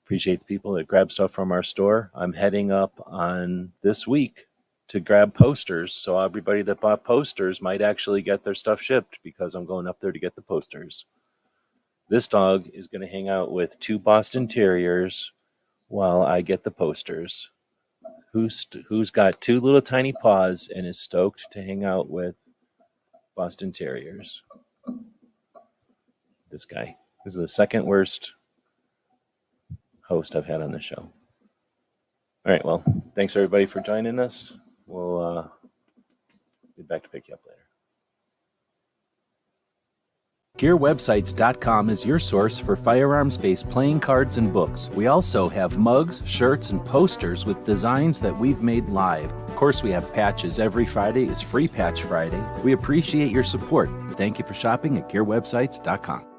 Appreciate the people that grab stuff from our store. I'm heading up on this week to grab posters. So everybody that bought posters might actually get their stuff shipped because I'm going up there to get the posters. This dog is going to hang out with 2 Boston Terriers while I get the posters. Who's got 2 little tiny paws and is stoked to hang out with Boston Terriers? This guy. This is the second worst host I've had on the show. All right, well, thanks everybody for joining us. We'll be back to pick you up later. GearWebsites.com is your source for firearms-based playing cards and books. We also have mugs, shirts, and posters with designs that we've made live. Of course, we have patches. Every Friday is Free Patch Friday. We appreciate your support. Thank you for shopping at GearWebsites.com.